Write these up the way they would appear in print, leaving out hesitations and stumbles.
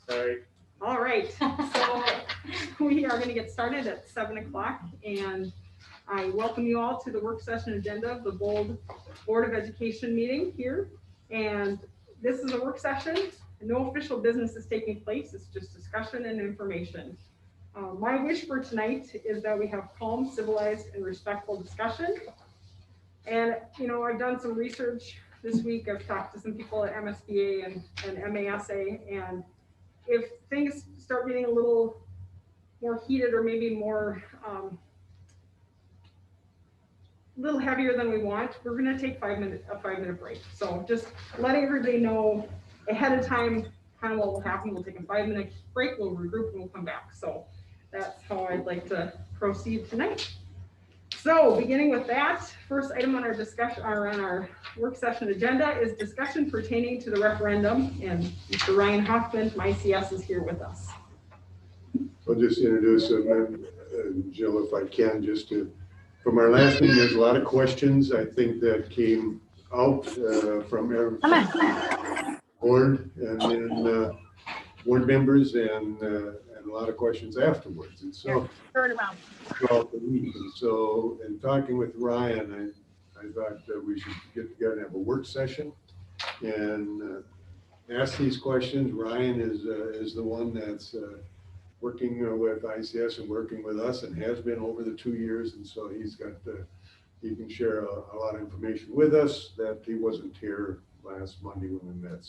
Sorry. All right, so we are going to get started at 7 o'clock, and I welcome you all to the work session agenda of the Bold Board of Education meeting here. And this is a work session. No official business is taking place. It's just discussion and information. My wish for tonight is that we have calm, civilized, and respectful discussion. And, you know, I've done some research this week. I've talked to some people at MSBA and MASA, and if things start getting a little more heated or maybe more, a little heavier than we want, we're going to take a 5-minute break. So just letting everybody know ahead of time kind of what will happen. We'll take a 5-minute break, we'll regroup, and we'll come back. So that's how I'd like to proceed tonight. So beginning with that, first item on our discussion, or on our work session agenda, is discussion pertaining to the referendum, and Mr. Ryan Hoffman from ICS is here with us. I'll just introduce him, and Jill, if I can, just to, from our last meeting, there's a lot of questions I think that came out from every board and then board members and a lot of questions afterwards. And so Turn around. throughout the meeting. So in talking with Ryan, I thought that we should get together and have a work session and ask these questions. Ryan is the one that's working with ICS and working with us and has been over the 2 years. And so he's got, he can share a lot of information with us that he wasn't here last Monday when we met.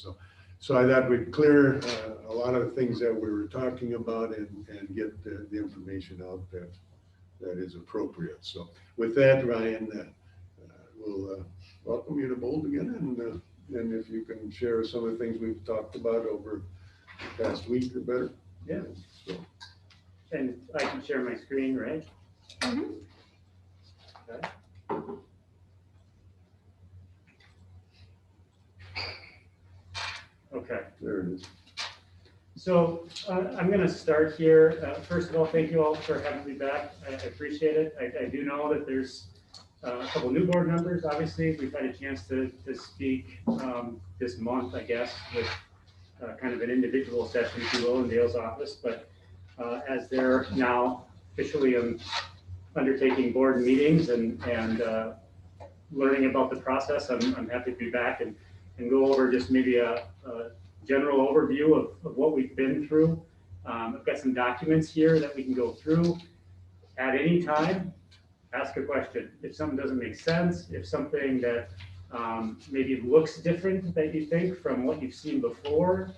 So I thought we'd clear a lot of the things that we were talking about and get the information out that is appropriate. So with that, Ryan, we'll welcome you to Bold again. And if you can share some of the things we've talked about over the past week or better. Yeah. So. And I can share my screen, right? Mm-hmm. Okay. Okay. There it is. So I'm going to start here. First of all, thank you all for having me back. I appreciate it. I do know that there's a couple new board members. Obviously, we've had a chance to speak this month, I guess, with kind of an individual session, if you will, in Dale's office. But as they're now officially undertaking board meetings and learning about the process, I'm happy to be back and go over just maybe a general overview of what we've been through. I've got some documents here that we can go through. At any time, ask a question. If something doesn't make sense, if something that maybe looks different that you think from what you've seen before,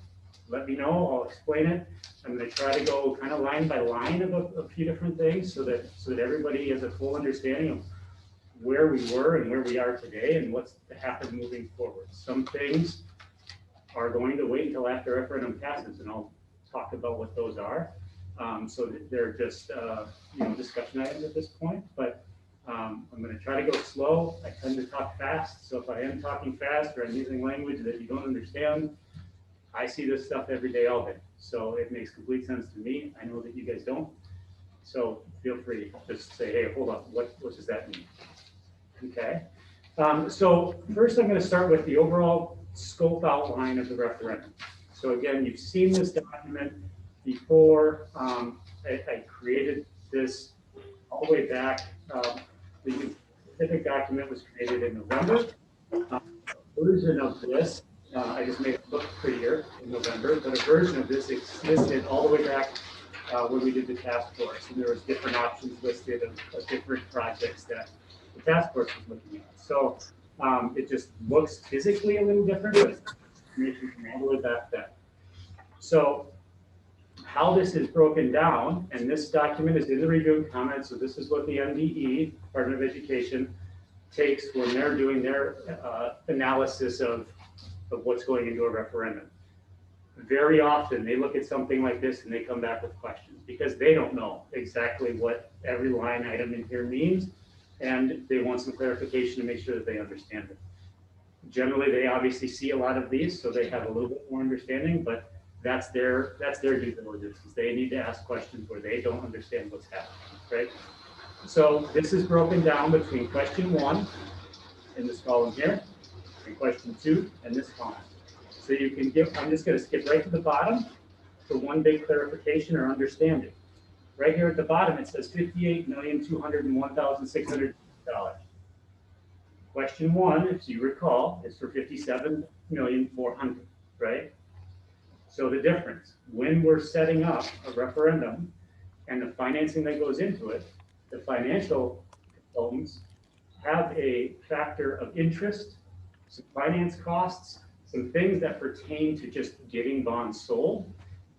let me know, I'll explain it. I'm going to try to go kind of line by line of a few different things so that everybody has a full understanding of where we were and where we are today and what's to happen moving forward. Some things are going to wait until after referendum passes, and I'll talk about what those are. So that they're just discussion items at this point, but I'm going to try to go slow. I tend to talk fast, so if I am talking fast or I'm using language that you don't understand, I see this stuff every day, all day. So it makes complete sense to me. I know that you guys don't. So feel free to just say, hey, hold on, what does that mean? Okay. So first I'm going to start with the overall scope outline of the referendum. So again, you've seen this document before. I created this all the way back. The specific document was created in November. Version of this, I just made it look prettier in November, but a version of this existed all the way back when we did the task force, and there was different options listed of different projects that the task force was looking at. So it just looks physically a little different, but it's information from all the way back then. So how this is broken down, and this document is in the review and comments, so this is what the MDE, Department of Education, takes when they're doing their analysis of what's going into a referendum. Very often they look at something like this and they come back with questions because they don't know exactly what every line item in here means, and they want some clarification to make sure that they understand it. Generally, they obviously see a lot of these, so they have a little bit more understanding, but that's their due diligence. They need to ask questions where they don't understand what's happening, right? So this is broken down between question 1 in this column here and question 2 in this column. So you can give, I'm just going to skip right to the bottom. for one big clarification or understanding. Right here at the bottom, it says $58,201,600. Question one, if you recall, is for $57,400,000, right? So the difference, when we're setting up a referendum and the financing that goes into it, the financial consultants have a factor of interest, some finance costs, some things that pertain to just getting bonds sold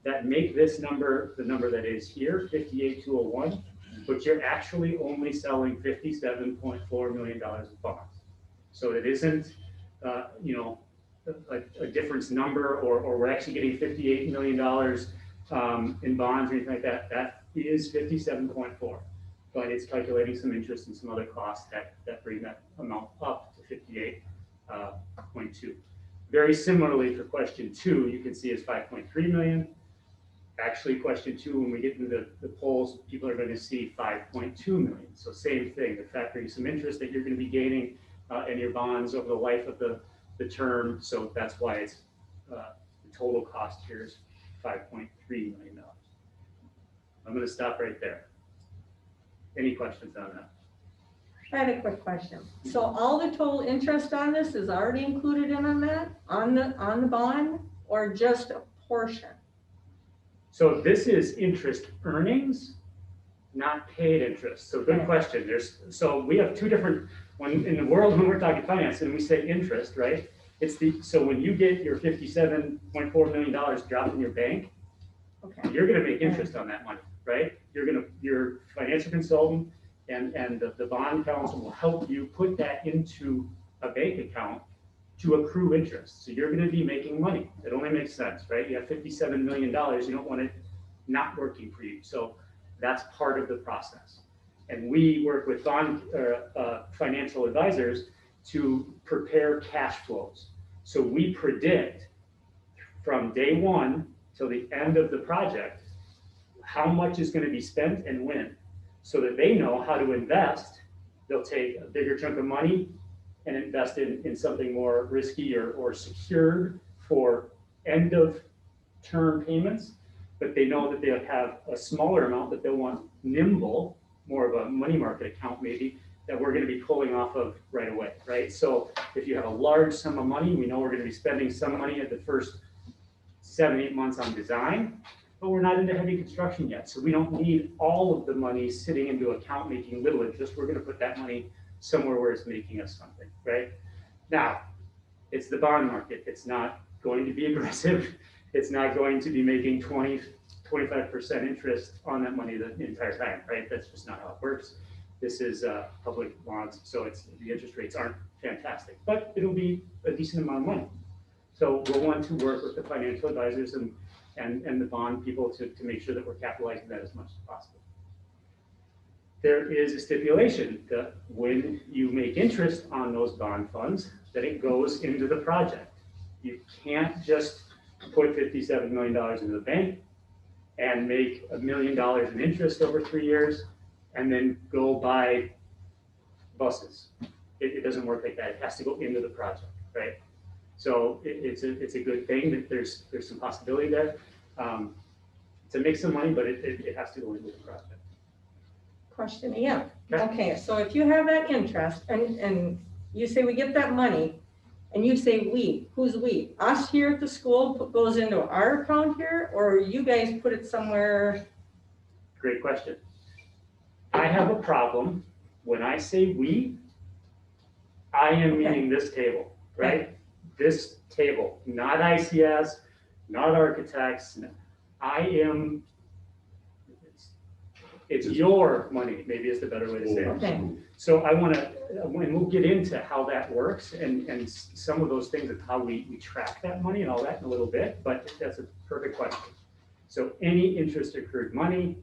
that make this number, the number that is here, 58,201, but you're actually only selling $57.4 million of bonds. So it isn't, you know, a difference number, or we're actually getting $58 million in bonds or anything like that. That is 57.4, but it's calculating some interest and some other costs that bring that amount up to 58.2. Very similarly for question two, you can see is 5.3 million. Actually, question two, when we get into the polls, people are going to see 5.2 million. So same thing, they're factoring some interest that you're going to be gaining in your bonds over the life of the term. So that's why it's the total cost here is $5.3 million. I'm going to stop right there. Any questions on that? I had a quick question. So all the total interest on this is already included in on that, on the bond, or just a portion? So this is interest earnings, not paid interest. So good question. So we have two different, when in the world when we're talking finance and we say interest, right? So when you get your $57.4 million dropped in your bank, Okay. you're going to make interest on that money, right? Your financial consultant and the bond counsel will help you put that into a bank account to accrue interest. So you're going to be making money. It only makes sense, right? You have $57 million. You don't want it not working for you. So that's part of the process. And we work with financial advisors to prepare cash flows. So we predict from day one till the end of the project how much is going to be spent and when, so that they know how to invest. They'll take a bigger chunk of money and invest in something more risky or secured for end of term payments, but they know that they'll have a smaller amount that they'll want nimble, more of a money market account maybe, that we're going to be pulling off of right away, right? So if you have a large sum of money, we know we're going to be spending some money at the first 7-8 months on design, but we're not into heavy construction yet. So we don't need all of the money sitting into account making little interest. We're going to put that money somewhere where it's making us something, right? Now, it's the bond market. It's not going to be aggressive. It's not going to be making 25% interest on that money the entire time, right? That's just not how it works. This is public bonds, so the interest rates aren't fantastic, but it'll be a decent amount of money. So we'll want to work with the financial advisors and the bond people to make sure that we're capitalizing that as much as possible. There is a stipulation that when you make interest on those bond funds, that it goes into the project. You can't just put $57 million into the bank and make $1 million in interest over 3 years and then go buy buses. It doesn't work like that. It has to go into the project, right? So it's a good thing that there's some possibility there to make some money, but it has to go into the project. Question again. Okay, so if you have that interest and you say we get that money and you say we, who's we? Us here at the school goes into our account here, or you guys put it somewhere? Great question. I have a problem when I say we, I am meaning this table, right? This table, not ICS, not architects. I am, it's your money, maybe is the better way to say it. Okay. So I want to, and we'll get into how that works and some of those things of how we track that money and all that in a little bit, but that's a perfect question. So any interest accrued money,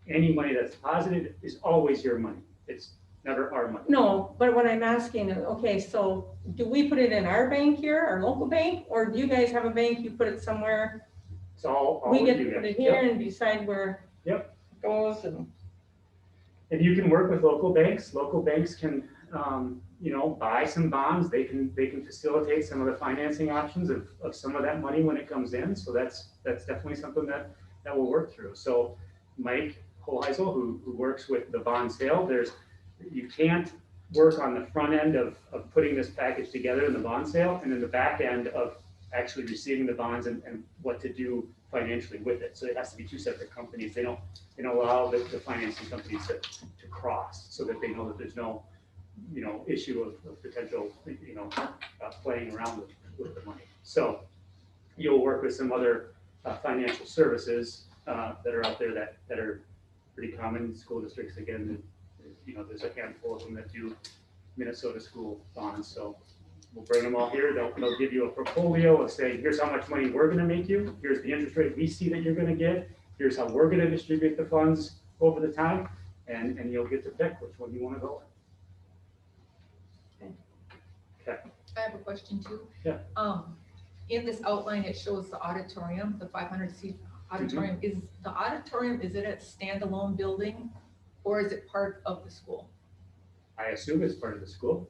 any money that's deposited is always your money. It's never our money. No, but what I'm asking is, okay, so do we put it in our bank here, our local bank, or do you guys have a bank, you put it somewhere? It's all We of get you to put guys. it here Yep. and decide where Yep. it goes and. And you can work with local banks. Local banks can buy some bonds. They can facilitate some of the financing options of some of that money when it comes in. So that's definitely something that we'll work through. So Mike Hoheisel, who works with the bond sale, you can't work on the front end of putting this package together in the bond sale, and then the back end of actually receiving the bonds and what to do financially with it. So it has to be two separate companies. They don't allow the financing companies to cross, so that they know that there's no issue of potential playing around with the money. So you'll work with some other financial services that are out there that are pretty common in school districts. Again, there's a handful of them that do Minnesota school bonds. So we'll bring them all here. They'll give you a portfolio of saying, here's how much money we're going to make you. Here's the interest rate we see that you're going to get. Here's how we're going to distribute the funds over the time. And you'll get to pick which one you want to go with. Okay. I have a question too. Yeah. In this outline, it shows the auditorium, the 500-seat auditorium. Is the auditorium, is it a standalone building or is it part of the school? I assume it's part of the school.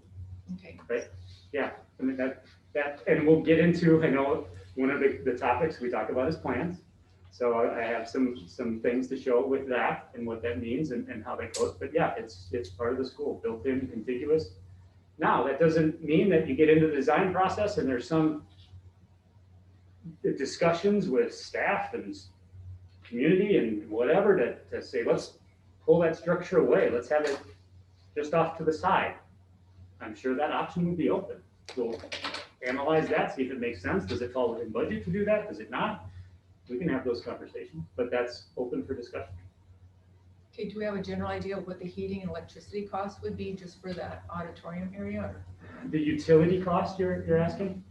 Okay. Right? Yeah. I mean, that, and we'll get into, I know one of the topics we talk about is plans. So I have some things to show with that and what that means and how that goes. But yeah, it's part of the school, built in, contiguous. Now, that doesn't mean that you get into the design process and there's some discussions with staff and community and whatever to say, let's pull that structure away. Let's have it just off to the side. I'm sure that option would be open. We'll analyze that, see if it makes sense. Does it fall within budget to do that? Does it not? We can have those conversations, but that's open for discussion. Okay, do we have a general idea of what the heating and electricity costs would be just for that auditorium area? The utility cost you're asking?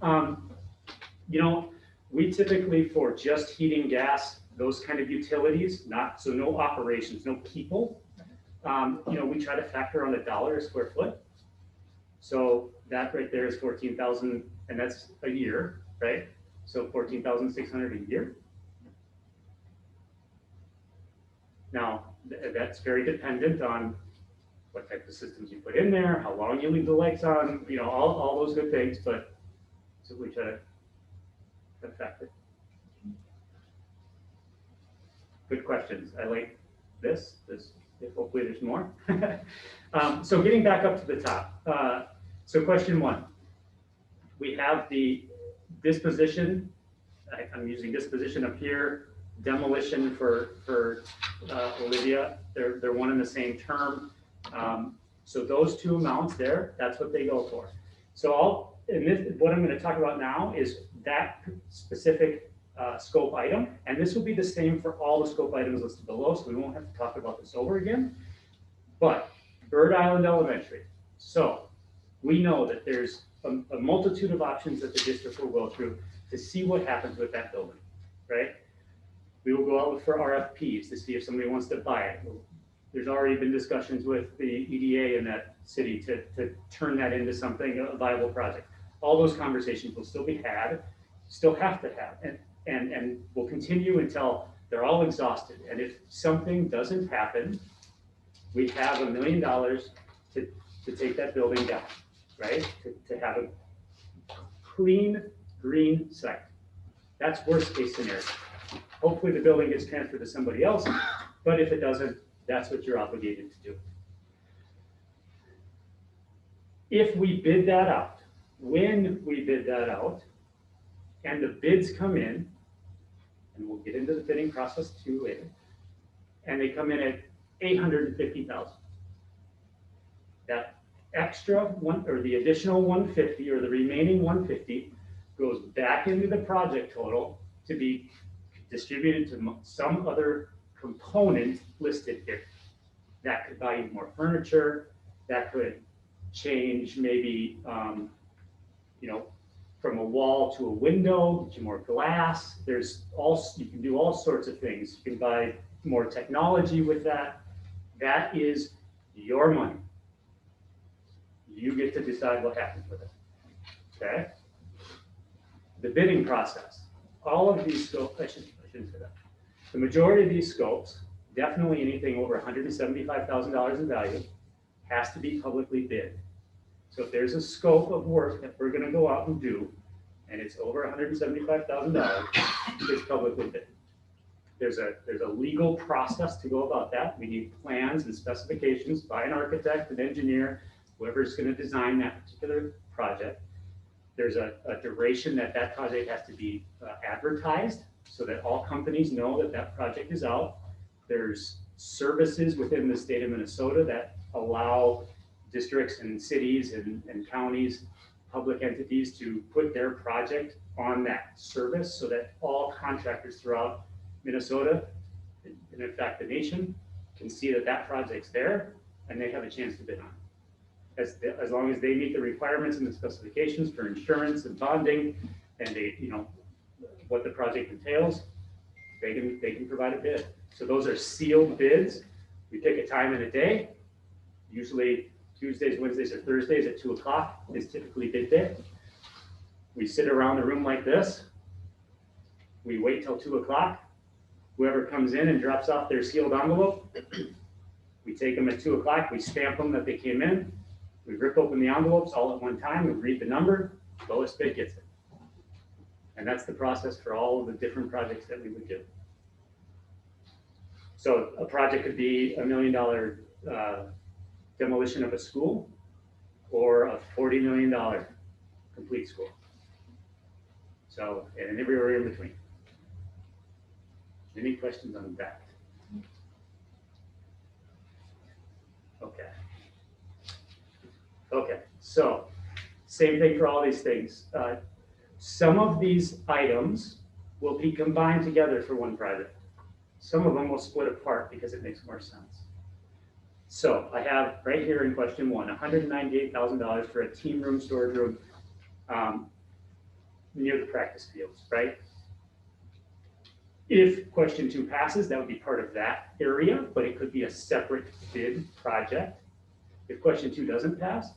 We typically, for just heating, gas, those kind of utilities, so no operations, no people, we try to factor on $1 a square foot. So that right there is 14,000, and that's a year, right? So 14,600 a year. Now, that's very dependent on what type of systems you put in there, how long you leave the lights on, all those good things, but so we try to affect it. Good questions. I like this. Hopefully there's more. So getting back up to the top. So question 1, we have the disposition. I'm using disposition up here. Demolition for Olivia. They're one and the same term. So those two amounts there, that's what they go for. So what I'm going to talk about now is that specific scope item, and this will be the same for all the scope items listed below, so we won't have to talk about this over again. But Bird Island Elementary. So we know that there's a multitude of options that the district will go through to see what happens with that building, right? We will go out for RFPs to see if somebody wants to buy it. There's already been discussions with the EDA in that city to turn that into something, a viable project. All those conversations will still be had, still have to have, and will continue until they're all exhausted. And if something doesn't happen, we have $1 million to take that building down, right? To have a clean, green site. That's worst case scenario. Hopefully the building gets transferred to somebody else, but if it doesn't, that's what you're obligated to do. If we bid that out, when we bid that out, and the bids come in, and we'll get into the bidding process too later, and they come in at $850,000. That extra one, or the additional 150, or the remaining 150, goes back into the project total to be distributed to some other component listed here. That could buy you more furniture, that could change maybe, from a wall to a window, get you more glass. You can do all sorts of things. You can buy more technology with that. That is your money. You get to decide what happens with it, okay? The bidding process. All of these scopes, I shouldn't say that. The majority of these scopes, definitely anything over $175,000 in value, has to be publicly bid. So if there's a scope of work that we're gonna go out and do, and it's over $175,000, it's publicly bid. There's a legal process to go about that. We need plans and specifications by an architect, an engineer, whoever's gonna design that particular project. There's a duration that project has to be advertised so that all companies know that that project is out. There's services within the state of Minnesota that allow districts and cities and counties, public entities to put their project on that service so that all contractors throughout Minnesota, and in fact the nation, can see that that project's there and they have a chance to bid on it. As long as they meet the requirements and the specifications for insurance and bonding and they, what the project entails, they can provide a bid. So those are sealed bids. We pick a time and a day, usually Tuesdays, Wednesdays, or Thursdays at 2 o'clock is typically bid day. We sit around the room like this. We wait till 2 o'clock. Whoever comes in and drops off their sealed envelope, we take them at 2 o'clock, we stamp them that they came in, we rip open the envelopes all at one time, we read the number, lowest bid gets it. And that's the process for all of the different projects that we would do. So a project could be $1 million demolition of a school or a $40 million complete school. So, and everywhere in between. Any questions on that? Okay. Okay, so same thing for all these things. Some of these items will be combined together for one project. Some of them will split apart because it makes more sense. So I have right here in question one, $198,000 for a team room, storage room near the practice fields, right? If question two passes, that would be part of that area, but it could be a separate bid project. If question two doesn't pass,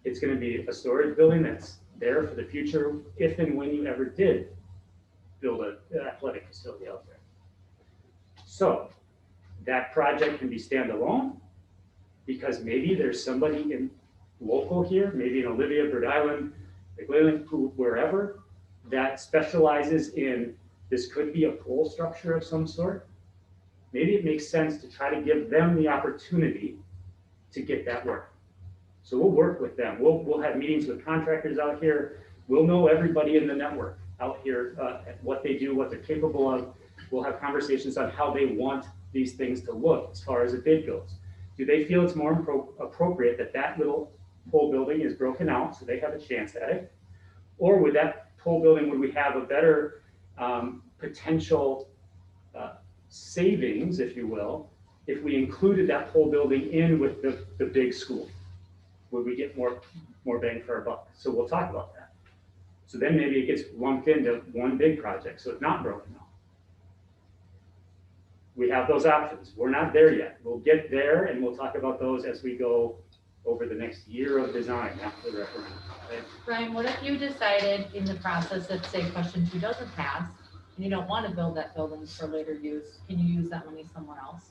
it's going to be a storage building that's there for the future if and when you ever did build an athletic facility out there. So that project can be standalone because maybe there's somebody in local here, maybe in Olivia, Bird Island, McLean, wherever, that specializes in this could be a pole structure of some sort. Maybe it makes sense to try to give them the opportunity to get that work. So we'll work with them. We'll have meetings with contractors out here. We'll know everybody in the network out here, what they do, what they're capable of. We'll have conversations on how they want these things to look as far as a bid goes. Do they feel it's more appropriate that that little pole building is broken out so they have a chance at it? Or with that pole building, would we have a better potential savings, if you will, if we included that pole building in with the big school? Would we get more bang for our buck? So we'll talk about that. So then maybe it gets lumped into one big project, so it's not broken out. We have those options. We're not there yet. We'll get there and we'll talk about those as we go over the next year of design after the referendum. Okay? Brian, what if you decided in the process that say question two doesn't pass and you don't want to build that building for later use, can you use that money somewhere else?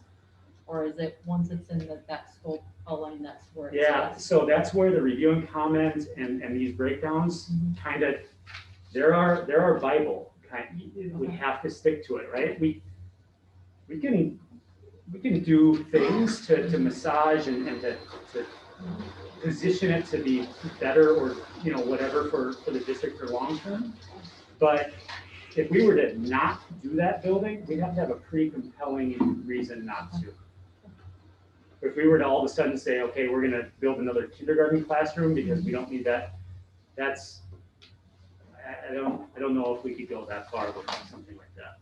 Or is it once it's in that scope outline, that's where it's Yeah, so that's where the review and comment and these breakdowns kind of, they're our Bible. We have to stick to it, right? We can do things to massage and to position it to be better or whatever for the district for long term. But if we were to not do that building, we'd have to have a pretty compelling reason not to. If we were to all of a sudden say, okay, we're gonna build another kindergarten classroom because we don't need that, that's, I don't know if we could go that far with something like that.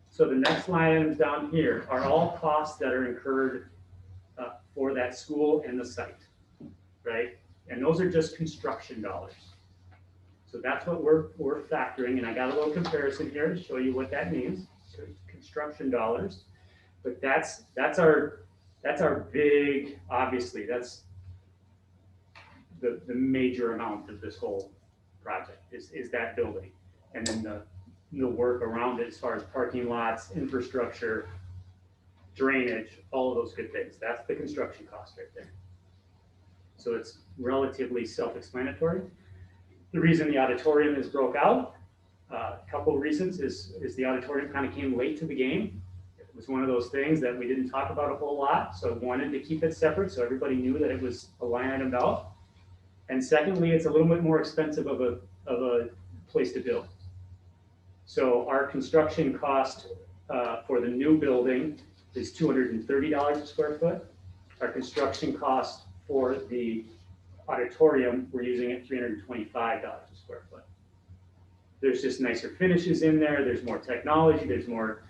So the next line items down here are all costs that are incurred for that school and the site, right? And those are just construction dollars. So that's what we're factoring, and I got a little comparison here to show you what that means. So construction dollars, but that's our big, obviously that's the major amount of this whole project is that building, and then the work around it as far as parking lots, infrastructure, drainage, all of those good things. That's the construction cost right there. So it's relatively self-explanatory. The reason the auditorium is broke out, a couple of reasons is the auditorium kind of came late to the game. It was one of those things that we didn't talk about a whole lot, so wanted to keep it separate so everybody knew that it was a line item out. And secondly, it's a little bit more expensive of a place to build. So our construction cost for the new building is $230 a square foot. Our construction cost for the auditorium, we're using it $325 a square foot. There's just nicer finishes in there. There's more technology. There's more,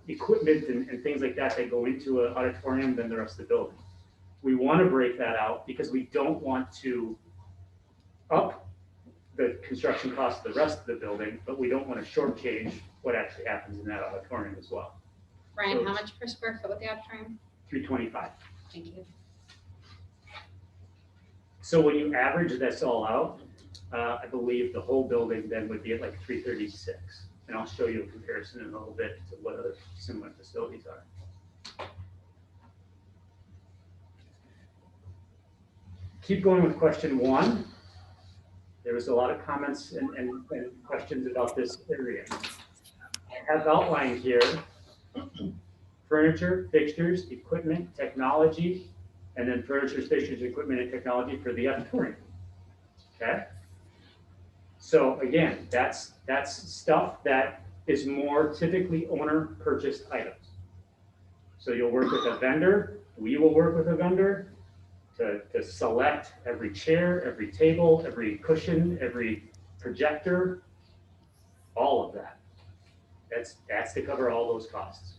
equipment and things like that that go into an auditorium than the rest of the building. We want to break that out because we don't want to up the construction cost of the rest of the building, but we don't want to shortchange what actually happens in that auditorium as well. Brian, how much per square foot with the auditorium? $325. Thank you. So when you average this all out, I believe the whole building then would be at like 336. And I'll show you a comparison in a little bit to what other similar facilities are. Keep going with question 1. There was a lot of comments and questions about this area. I have outlined here furniture, fixtures, equipment, technology, and then furniture, fixtures, equipment, and technology for the auditorium. Okay? So again, that's stuff that is more typically owner purchased items. So you'll work with a vendor, we will work with a vendor to select every chair, every table, every cushion, every projector, all of that. That's to cover all those costs.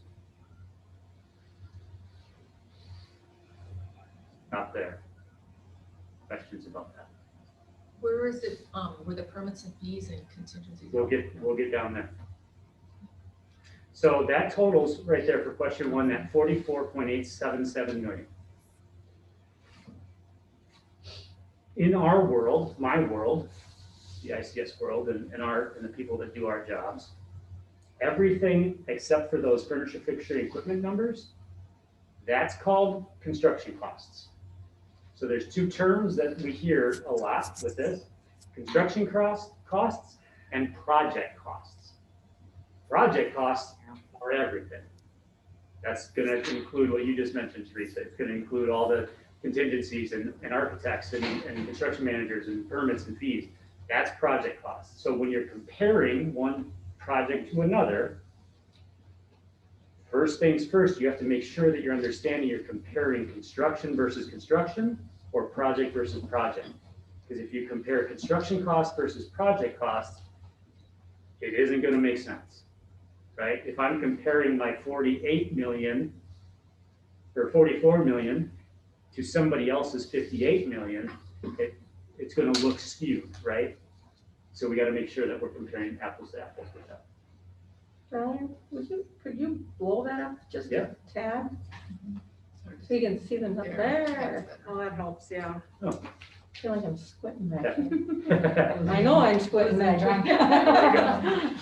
Not there. Questions about that? Where is it, where the permits and fees and contingencies? We'll get down there. So that totals right there for question 1, that 44.877 million. In our world, my world, the ICS world, and the people that do our jobs, everything except for those furniture, fixture, equipment numbers, that's called construction costs. So there's 2 terms that we hear a lot with this: construction costs and project costs. Project costs are everything. That's going to include what you just mentioned, Teresa. It's going to include all the contingencies and architects and construction managers and permits and fees. That's project costs. So when you're comparing one project to another, first things first, you have to make sure that you're understanding you're comparing construction versus construction or project versus project. Because if you compare construction costs versus project costs, it isn't going to make sense, right? If I'm comparing my 48 million or 44 million to somebody else's 58 million, it's going to look skewed, right? So we got to make sure that we're comparing apples to apples with that. Brian, could you blow that up just a tad? So you can see them up there. Oh, that helps, yeah. I feel like I'm squinting back. Yeah. I know I'm squinting back.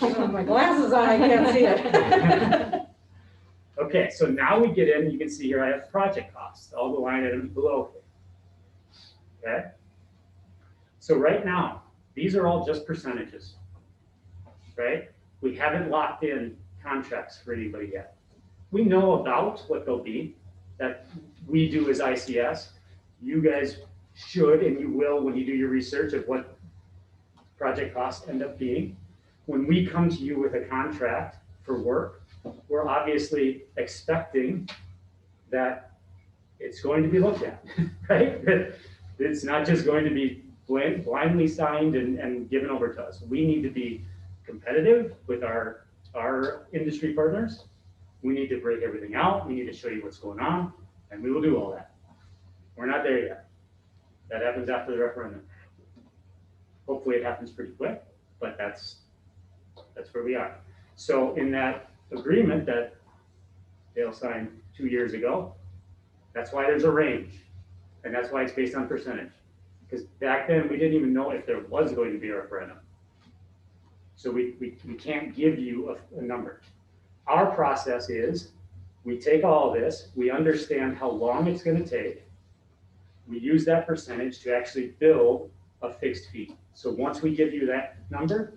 With my glasses on, I can't see it. Okay, so now we get in, you can see here I have project costs, all the line items below. Okay? So right now, these are all just percentages, right? We haven't locked in contracts for anybody yet. We know about what they'll be, that we do as ICS. You guys should, and you will when you do your research of what project costs end up being. When we come to you with a contract for work, we're obviously expecting that it's going to be looked at, right? That it's not just going to be blindly signed and given over to us. We need to be competitive with our industry partners. We need to break everything out. We need to show you what's going on, and we will do all that. We're not there yet. That happens after the referendum. Hopefully it happens pretty quick, but that's where we are. So in that agreement that Dale signed 2 years ago, that's why there's a range, and that's why it's based on percentage. Because back then, we didn't even know if there was going to be a referendum. So we can't give you a number. Our process is We take all of this, we understand how long it's gonna take. We use that percentage to actually build a fixed fee. So once we give you that number's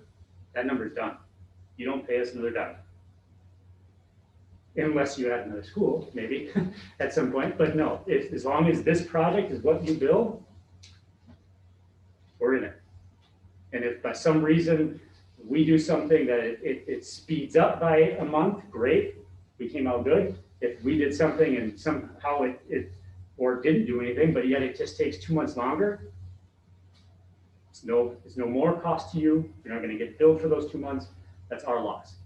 done. You don't pay us another dime. Unless you add another school, maybe, at some point, but no, as long as this project is what you build, we're in it. And if by some reason we do something that it speeds up by a month, great, we came out good. If we did something and somehow or didn't do anything, but yet it just takes 2 months longer, it's no more cost to you. You're not gonna get billed for those 2 months. That's our loss.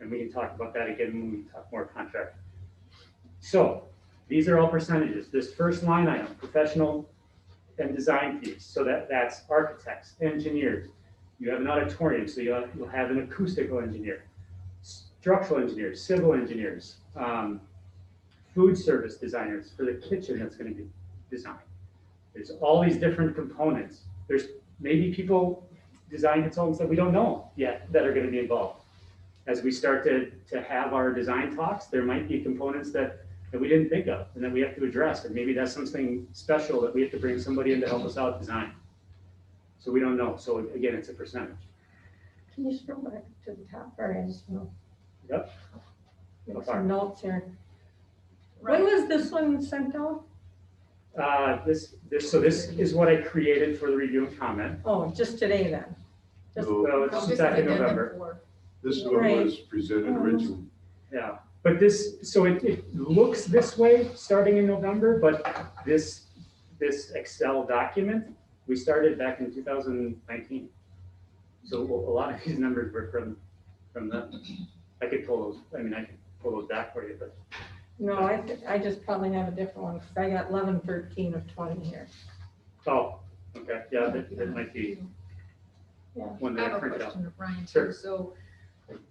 And we can talk about that again when we talk more contract. So these are all percentages. This first line item, professional and design fees. So that's architects, engineers. You have an auditorium, so you'll have an acoustical engineer, structural engineers, civil engineers, food service designers for the kitchen that's going to be designed. There's all these different components. There's maybe people, design consultants that we don't know yet that are going to be involved. As we start to have our design talks, there might be components that we didn't think of and that we have to address. And maybe that's something special that we have to bring somebody in to help us out design. So we don't know. So again, it's a percentage. Can you scroll back to the top, or I just want Yep. to make some notes here. Right. When was this one sent out? This is what I created for the review and comment. Oh, just today then? Just- So Well, Oh, it's this back is in addendum November. 4. this one was presented originally. Yeah, but it looks this way starting in November, but this Excel document, we started back in 2019. So a lot of these numbers were from that. I could pull those back for you, but. No, I just probably have a different one, because I got 11/13 of 20 here. Oh, okay, yeah, that might be Yeah. one I that I have a printed out. question, Ryan, Sure. too. So,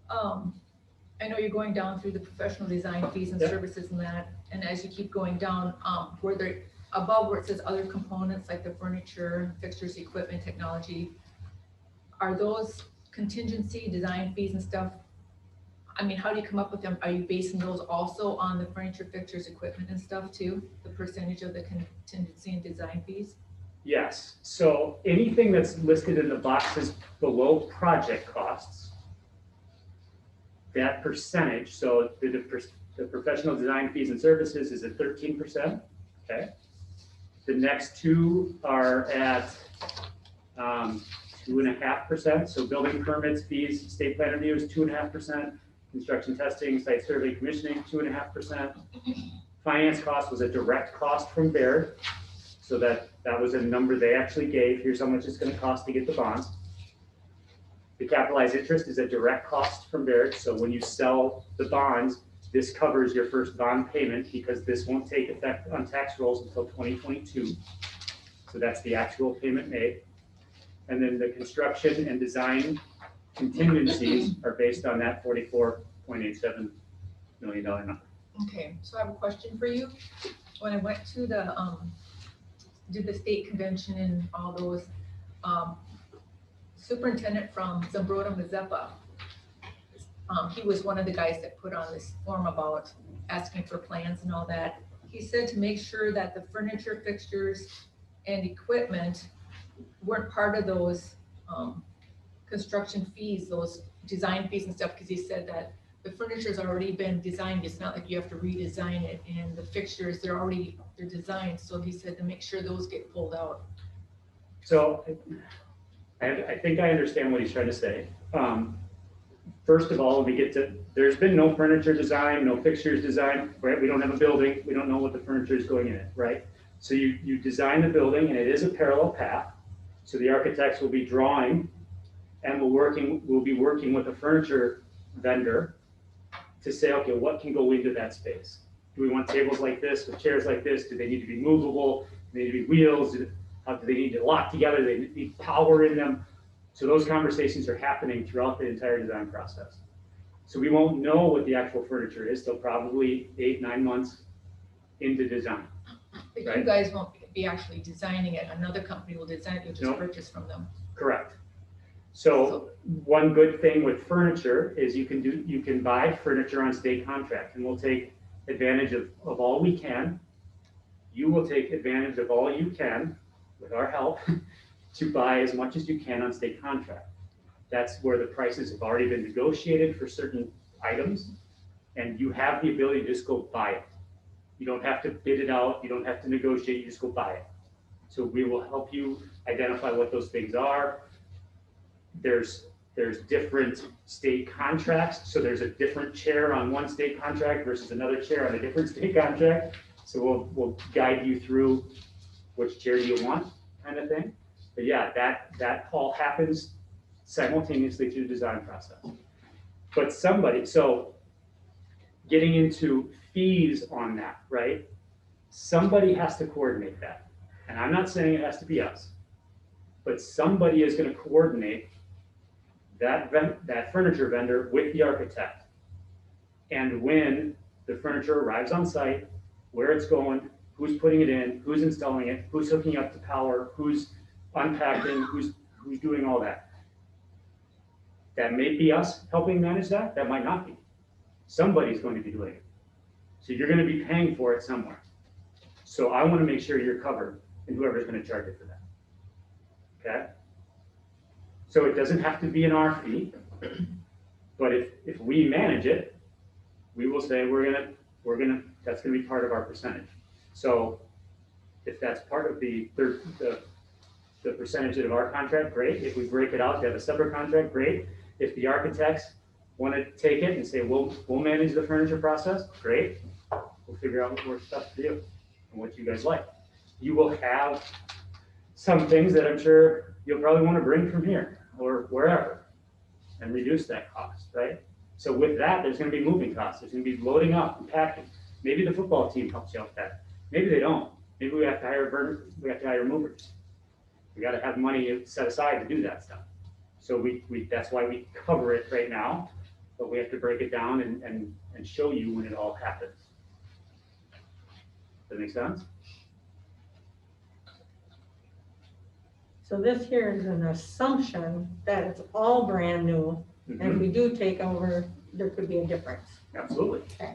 I know you're going down through the professional design fees and Yeah. services and that, and as you keep going down, where there, above where it says other components like the furniture, fixtures, equipment, technology, are those contingency design fees and stuff? I mean, how do you come up with them? Are you basing those also on the furniture, fixtures, equipment and stuff too? The percentage of the contingency and design fees? Yes, so anything that's listed in the boxes below project costs, that percentage, so the professional design fees and services is at 13%, okay? The next two are at 2.5%, so building permits, fees, state plan reviews, 2.5%, construction testing, site survey commissioning, 2.5%. Finance cost was a direct cost from Baird, so that was a number they actually gave. Here's how much it's gonna cost to get the bonds. The capitalized interest is a direct cost from Baird, so when you sell the bonds, this covers your first bond payment because this won't take effect on tax rolls until 2022. So that's the actual payment made. And then the construction and design contingencies are based on that $44.87 million number. Okay, so I have a question for you. When I went to did the state convention and all those, superintendent from Zambroda, Mazeppa, he was one of the guys that put on this form about asking for plans and all that. He said to make sure that the furniture, fixtures, and equipment weren't part of those construction fees, those design fees and stuff, because he said that the furniture's already been designed. It's not like you have to redesign it, and the fixtures, they're designed. So he said to make sure those get pulled out. So I think I understand what he's trying to say. First of all, there's been no furniture design, no fixtures design, right? We don't have a building. We don't know what the furniture is going in it, right? So you design the building and it is a parallel path. So the architects will be drawing and we'll be working with a furniture vendor to say, okay, what can go into that space? Do we want tables like this with chairs like this? Do they need to be movable? Do they need to be wheels? Do they need to lock together? Do they need power in them? So those conversations are happening throughout the entire design process. So we won't know what the actual furniture is till probably 8-9 months into design. But Right. you guys won't be actually designing it. Another company will design it. You'll just Nope. purchase from them. Correct. So one good thing with furniture is you can buy furniture on state contract, and we'll take advantage of all we can. You will take advantage of all you can with our help to buy as much as you can on state contract. That's where the prices have already been negotiated for certain items, and you have the ability to just go buy it. You don't have to bid it out, you don't have to negotiate, you just go buy it. So we will help you identify what those things are. There's different state contracts, so there's a different chair on one state contract versus another chair on a different state contract. So we'll guide you through which chair you want, kind of thing. But yeah, that all happens simultaneously through the design process. But so getting into fees on that, right? Somebody has to coordinate that. And I'm not saying it has to be us, but somebody is going to coordinate that furniture vendor with the architect. And when the furniture arrives on site, where it's going, who's putting it in, who's installing it, who's hooking up to power, who's unpacking, who's doing all that. That may be us helping manage that, that might not be. Somebody's going to be doing it. So you're going to be paying for it somewhere. So I want to make sure you're covered and whoever's going to charge it for that. Okay? So it doesn't have to be an our fee, but if we manage it, we will say that's gonna be part of our percentage. So if that's part of the percentage of our contract, great. If we break it out to have a separate contract, great. If the architects want to take it and say, we'll manage the furniture process, great. We'll figure out what works best for you and what you guys like. You will have some things that I'm sure you'll probably want to bring from here or wherever and reduce that cost, right? So with that, there's going to be moving costs. There's going to be loading up and packing. Maybe the football team helps you out with that. Maybe they don't. Maybe we have to hire movers. We got to have money set aside to do that stuff. So that's why we cover it right now, but we have to break it down and show you when it all happens. Does that make sense? So this here is an assumption that it's all brand new, and if we do take over, there could be a difference. Absolutely. Okay.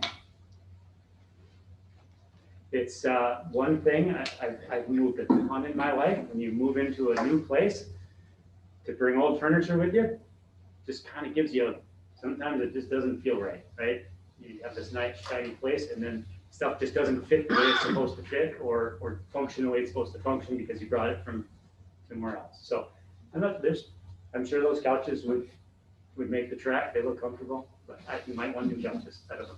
It's one thing, I've moved a ton in my life. When you move into a new place, to bring old furniture with you, just kind of gives you, sometimes it just doesn't feel right? You have this nice shiny place and then stuff just doesn't fit the way it's supposed to fit or function the way it's supposed to function because you brought it from somewhere else. So I'm sure those couches would make the track. They look comfortable, but you might want new couches. I don't know.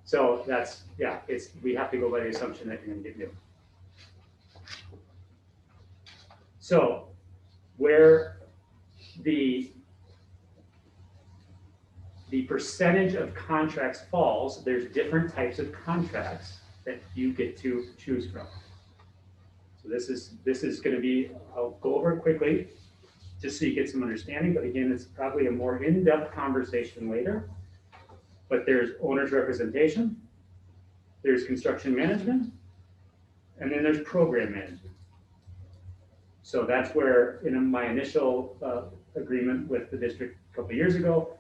So we have to go by the assumption that you're going to get new. So where the percentage of contracts falls, there's different types of contracts that you get to choose from. So this is going to be, I'll go over it quickly just so you get some understanding, but again, it's probably a more in-depth conversation later. But there's owner's representation, there's construction management, and then there's program management. So that's where in my initial agreement with the district a couple of years ago,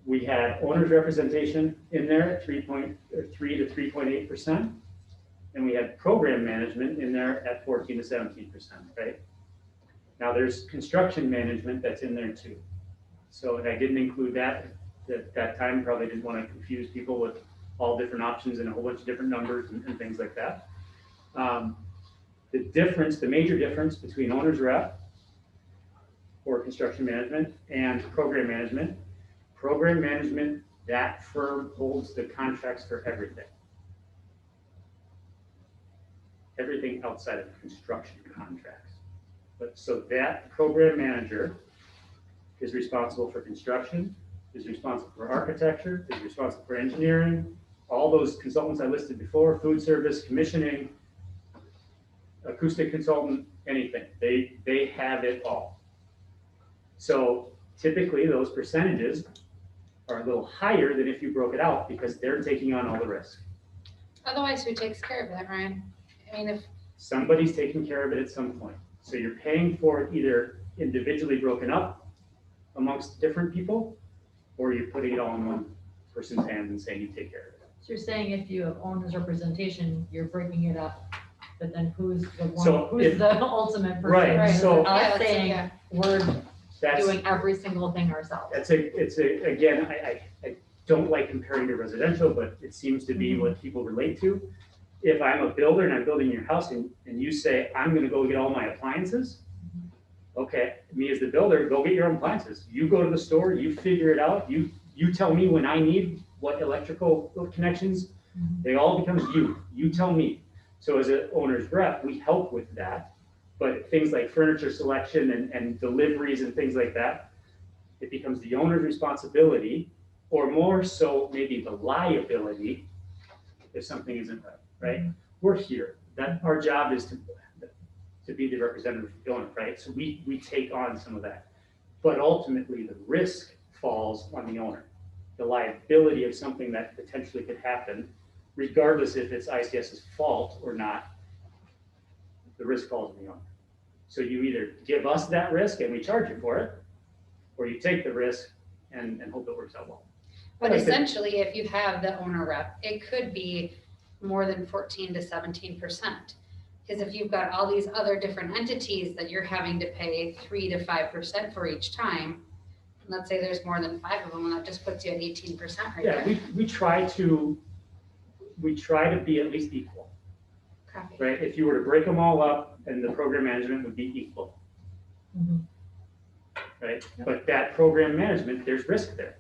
we had owner's representation in there at 3 to 3.8%, and we had program management in there at 14 to 17%, right? Now there's construction management that's in there too. So and I didn't include that at that time, probably didn't want to confuse people with all different options and a whole bunch of different numbers and things like that. The major difference between owner's rep or construction management and program management, that firm holds the contracts for everything. Everything outside of construction contracts. But so that program manager is responsible for construction, is responsible for architecture, is responsible for engineering, all those consultants I listed before, food service, commissioning, acoustic consultant, anything. They have it all. So typically those percentages are a little higher than if you broke it out because they're taking on all the risk. Otherwise, who takes care of that, Ryan? I mean, if Somebody's taking care of it at some point. So you're paying for it either individually broken up amongst different people, or are you putting it all in one person's hands and saying you take care of it? So you're saying if you have owner's representation, you're breaking it up, but then who's the So one, who's the ultimate person? Right, so- Yeah, Us that's- saying, yeah. we're That's, doing every single thing ourselves. again, I don't like comparing to residential, but it seems to be what people relate to. If I'm a builder and I'm building your house and you say, I'm gonna go get all my appliances, okay, me as the builder, go get your own appliances. You go to the store, you figure it out, you tell me when I need what electrical connections, they all becomes you tell me. So as an owner's rep, we help with that, but things like furniture selection and deliveries and things like that, it becomes the owner's responsibility, or more so maybe the liability if something isn't right? We're here, that our job is to be the representative of the owner, right? So we take on some of that. But ultimately, the risk falls on the owner. The liability of something that potentially could happen, regardless if it's ICS's fault or not, the risk falls on the owner. So you either give us that risk and we charge you for it, or you take the risk and hope it works out well. But Like the- essentially, if you have the owner rep, it could be more than 14 to 17%. Because if you've got all these other different entities that you're having to pay 3 to 5% for each time, let's say there's more than 5 of them, and that just puts you at 18% right Yeah, there. we try to be at least equal, Copy. right? If you were to break them all up, and the program management would be equal. Mhm. Right, but that program management, there's risk there.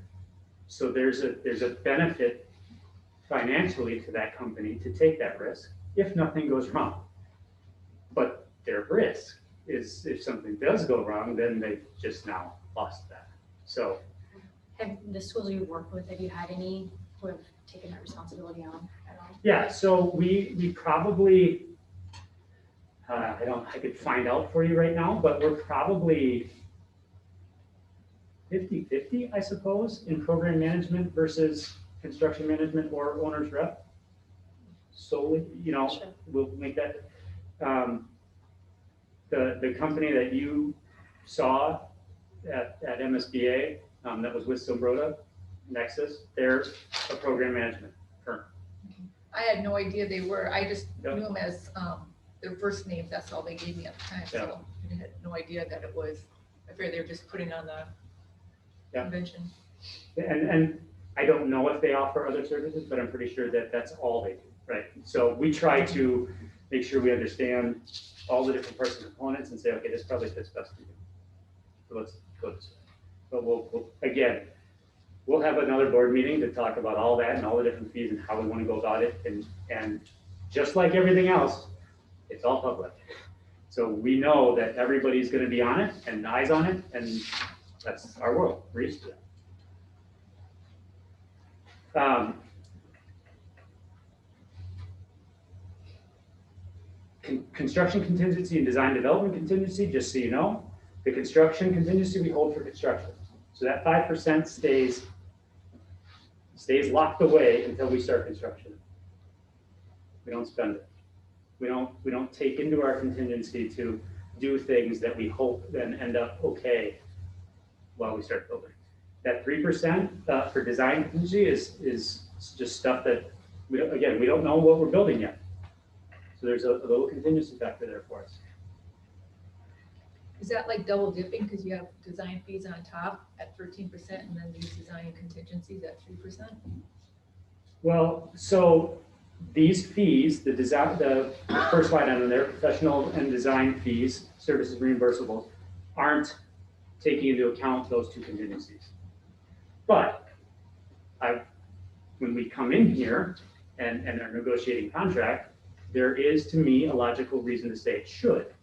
So there's a benefit financially to that company to take that risk if nothing goes wrong. But their risk is if something does go wrong, then they've just now lost that. So Have the schools you work with, have you had any who have taken that responsibility on at all? yeah, so we probably, I could find out for you right now, but we're probably 50-50, I suppose, in program management versus construction management or owner's rep. Solely, Sure. we'll make that, the company that you saw at MSBA, that was with Sombrota, Nexus, they're a program management firm. I had no idea they were, I just Yep. knew them as, their first names, that's all they gave me at the time, Yeah. so I had no idea that it was, I figured they were just putting on the Yeah. convention. And I don't know if they offer other services, but I'm pretty sure that that's all they do, right? So we try to make sure we understand all the different parts and components and say, okay, this probably fits best for you. So let's go this way. But we'll have another board meeting to talk about all that and all the different fees and how we want to go about it. And just like everything else, it's all public. So we know that everybody's going to be on it and eyes on it, and that's our world. We're used to it. Construction contingency and design development contingency, just so you know, the construction contingency we hold for construction. So that 5% stays locked away until we start construction. We don't spend it. We don't take into our contingency to do things that we hope then end up okay while we start building. That 3% for design contingency is just stuff that we don't know what we're building yet. So there's a little contingency factor there for us. Is that like double dipping, because you have design fees on top at 13% and then these design contingencies at 3%? Well, so these fees, the first line item there, professional and design fees, services reimbursable, aren't taking into account those two contingencies. But when we come in here and are negotiating contract, there is, to me, a logical reason to say it should.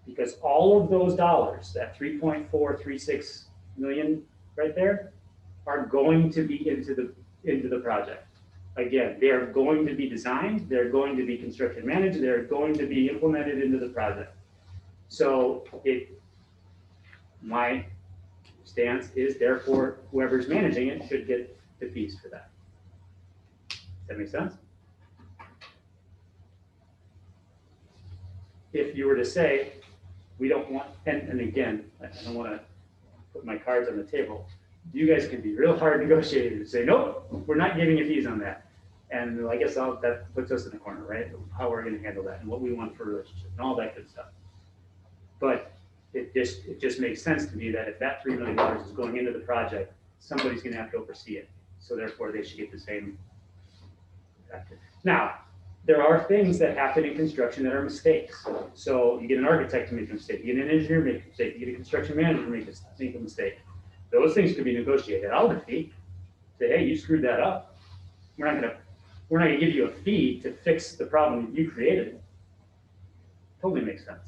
Because all of those dollars, that 3.436 million right there, are going to be into the project. Again, they are going to be designed, they're going to be construction managed, they're going to be implemented into the project. So my stance is therefore whoever's managing it should get the fees for that. Does that make sense? If you were to say, we don't want, and again, I don't want to put my cards on the table. You guys can be real hard negotiators and say, nope, we're not giving you fees on that. And I guess that puts us in the corner, right? How we're going to handle that and what we want for a relationship and all that good stuff. But it just makes sense to me that if that $3 million is going into the project, somebody's going to have to oversee it. So therefore, they should get the same factor. Now, there are things that happen in construction that are mistakes. So you get an architect to make a mistake, you get an engineer to make a mistake, you get a construction manager to make a mistake. Those things could be negotiated out of the fee. Say, hey, you screwed that up. We're not gonna give you a fee to fix the problem that you created. Totally makes sense.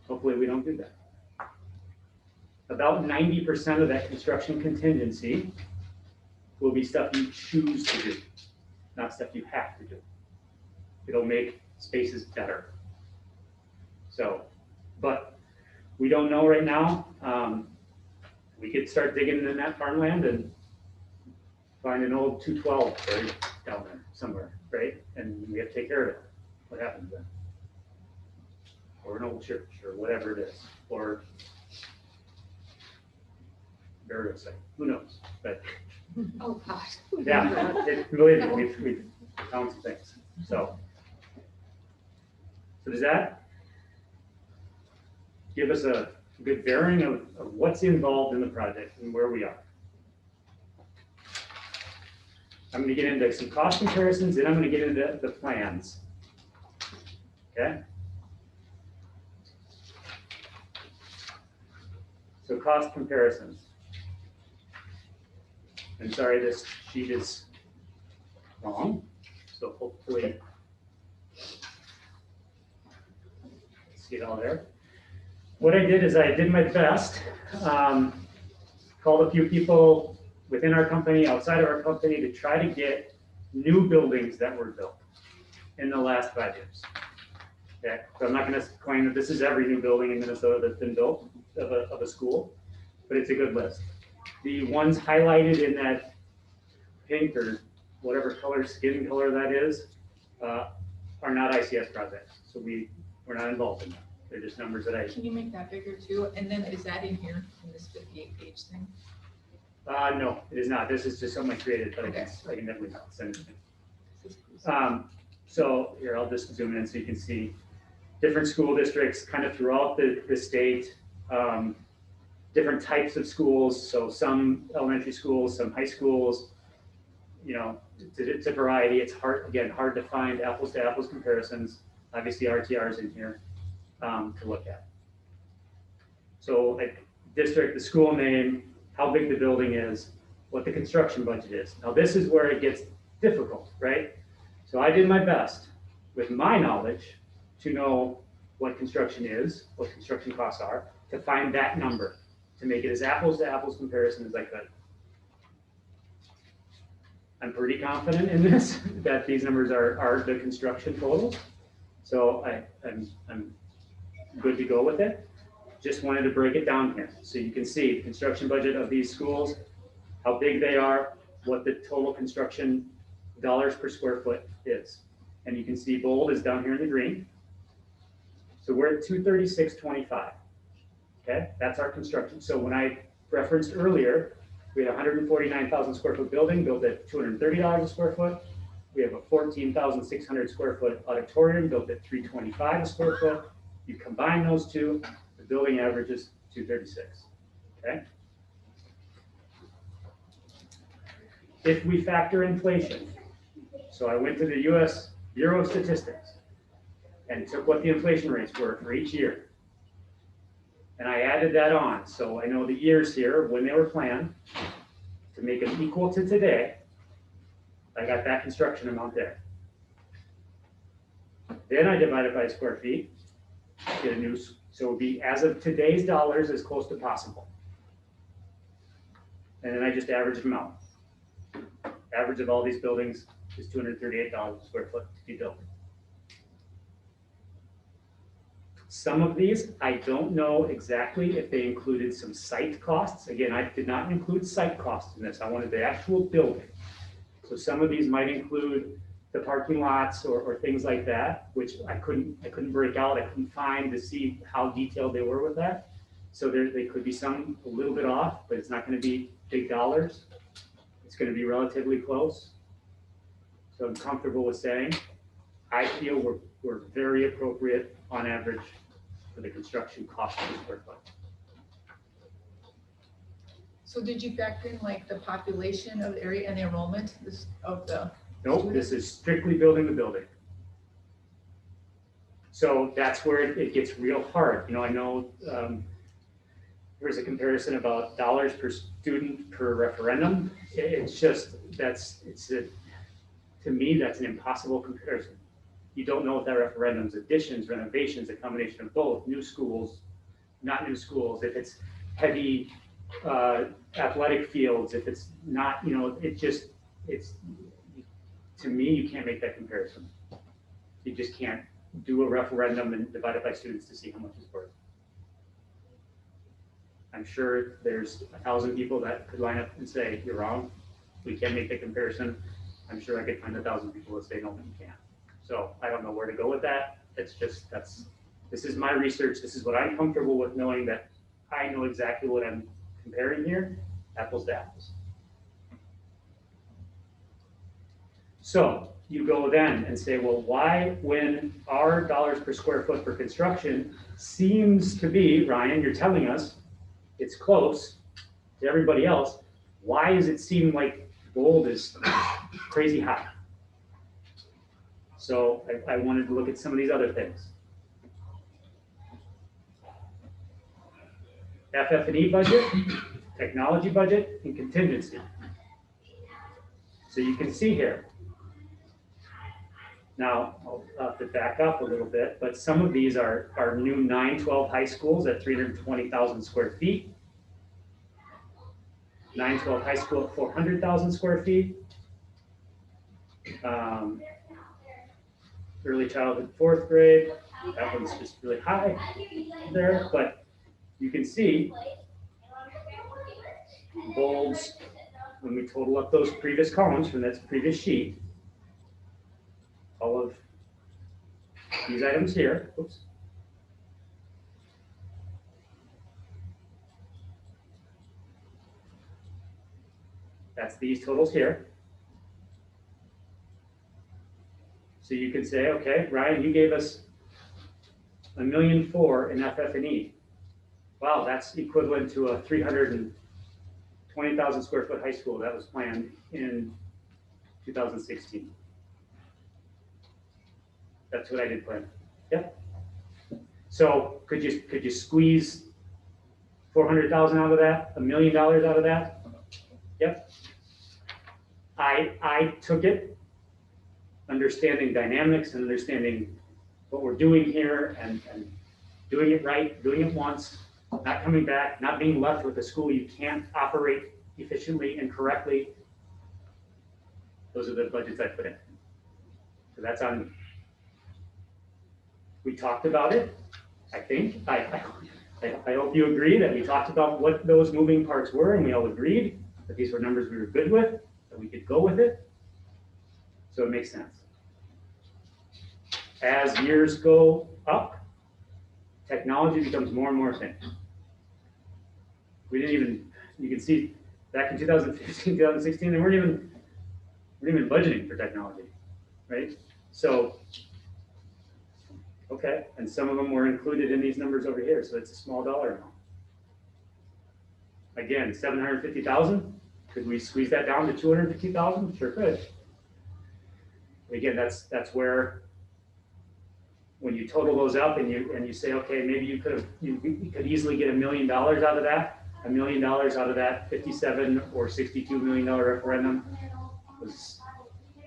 Hopefully we don't do that. About 90% of that construction contingency will be stuff you choose to do, not stuff you have to do. It'll make spaces better. So, but we don't know right now. We could start digging in that farmland and find an old 212 buried down there somewhere, right? And we have to take care of it. What happens then? Or an old church or whatever it is, or burial site, who knows? But Oh, God. yeah, believe me, we've found some things. So does that give us a good bearing of what's involved in the project and where we are? I'm going to get into some cost comparisons, and I'm going to get into the plans. Okay? So cost comparisons. I'm sorry, this sheet is wrong, so hopefully see it all there. What I did is I did my best, called a few people within our company, outside of our company, to try to get new buildings that were built in the last 5 years. Okay, so I'm not going to claim that this is every new building in Minnesota that's been built of a school, but it's a good list. The ones highlighted in that pink or whatever color, skin color that is, are not ICS projects. So we're not involved in that. They're just numbers that I. Can you make that bigger too? And then is that in here in this 58-page thing? No, it is not. This is just something I created, but Okay. I can definitely send it. So here, I'll just zoom in so you can see different school districts kind of throughout the state, different types of schools. So some elementary schools, some high schools, you know, it's a variety. It's hard to find apples to apples comparisons. Obviously RTR is in here to look at. So like district, the school name, how big the building is, what the construction budget is. Now this is where it gets difficult, right? So I did my best with my knowledge to know what construction is, what construction costs are, to find that number, to make it as apples to apples comparison as I could. I'm pretty confident in this, that these numbers are the construction totals. So I'm good to go with it. Just wanted to break it down here. So you can see the construction budget of these schools, how big they are, what the total construction dollars per square foot is. And you can see bold is down here in the green. So we're at 236.25. Okay, that's our construction. So when I referenced earlier, we had a 149,000 square foot building built at $230 a square foot. We have a 14,600 square foot auditorium built at $325 a square foot. You combine those two, the building average is 236. Okay. If we factor inflation, so I went to the US Bureau of Statistics and took what the inflation rates were for each year. And I added that on. So I know the years here, when they were planned, to make them equal to today. I got that construction amount there. Then I divided by square feet, get a new, so it would be as of today's dollars as close to possible. And then I just averaged them out. Average of all these buildings is $238 a square foot to be built. Some of these, I don't know exactly if they included some site costs. Again, I did not include site costs in this. I wanted the actual building. So some of these might include the parking lots or things like that, which I couldn't break out, I couldn't find to see how detailed they were with that. So they could be some a little bit off, but it's not gonna be big dollars. It's gonna be relatively close. So I'm comfortable with saying, I feel we're very appropriate on average for the construction cost per square foot. So did you factor in like the population of the area and the enrollment of the? Nope, this is strictly building the building. So that's where it gets real hard. You know, I know there's a comparison about dollars per student per referendum. It's just, to me, that's an impossible comparison. You don't know if that referendum's additions, renovations, a combination of both, new schools, not new schools, if it's heavy athletic fields, if it's not, you know, to me, you can't make that comparison. You just can't do a referendum and divide it by students to see how much it's worth. I'm sure there's 1,000 people that could line up and say, you're wrong, we can't make the comparison. I'm sure I could find 1,000 people that say, no, you can't. So I don't know where to go with that. It's just, this is my research. This is what I'm comfortable with, knowing that I know exactly what I'm comparing here, apples to apples. So you go then and say, well, why, when our dollars per square foot for construction seems to be, Ryan, you're telling us it's close to everybody else, why does it seem like Bold is crazy high? So I wanted to look at some of these other things. FF&E budget, technology budget, and contingency. So you can see here. Now, I'll have to back up a little bit, but some of these are new 9-12 high schools at 320,000 square feet. 9-12 high school at 400,000 square feet. Early childhood, 4th grade. That one's just really high there, but you can see Bold's, when we total up those previous columns from that previous sheet, all of these items here, oops. That's these totals here. So you could say, okay, Ryan, you gave us $1.4 million in FF&E. Wow, that's equivalent to a 320,000 square foot high school that was planned in 2016. That's what I did plan. Yep. So could you squeeze 400,000 out of that, $1 million out of that? Yep. I took it, understanding dynamics and understanding what we're doing here and doing it right, doing it once, not coming back, not being left with a school you can't operate efficiently and correctly. Those are the budgets I put in. So that's on me. We talked about it, I think. I hope you agree that we talked about what those moving parts were, and we all agreed that these were numbers we were good with, that we could go with it. So it makes sense. As years go up, technology becomes more and more a thing. We didn't even, you can see back in 2015, 2016, they weren't even budgeting for technology, right? So, okay, and some of them were included in these numbers over here, so it's a small dollar amount. Again, 750,000, could we squeeze that down to 250,000? Sure could. Again, that's where, when you total those up and you say, okay, maybe you could easily get $1 million out of that. $1 million out of that 57 or $62 million referendum was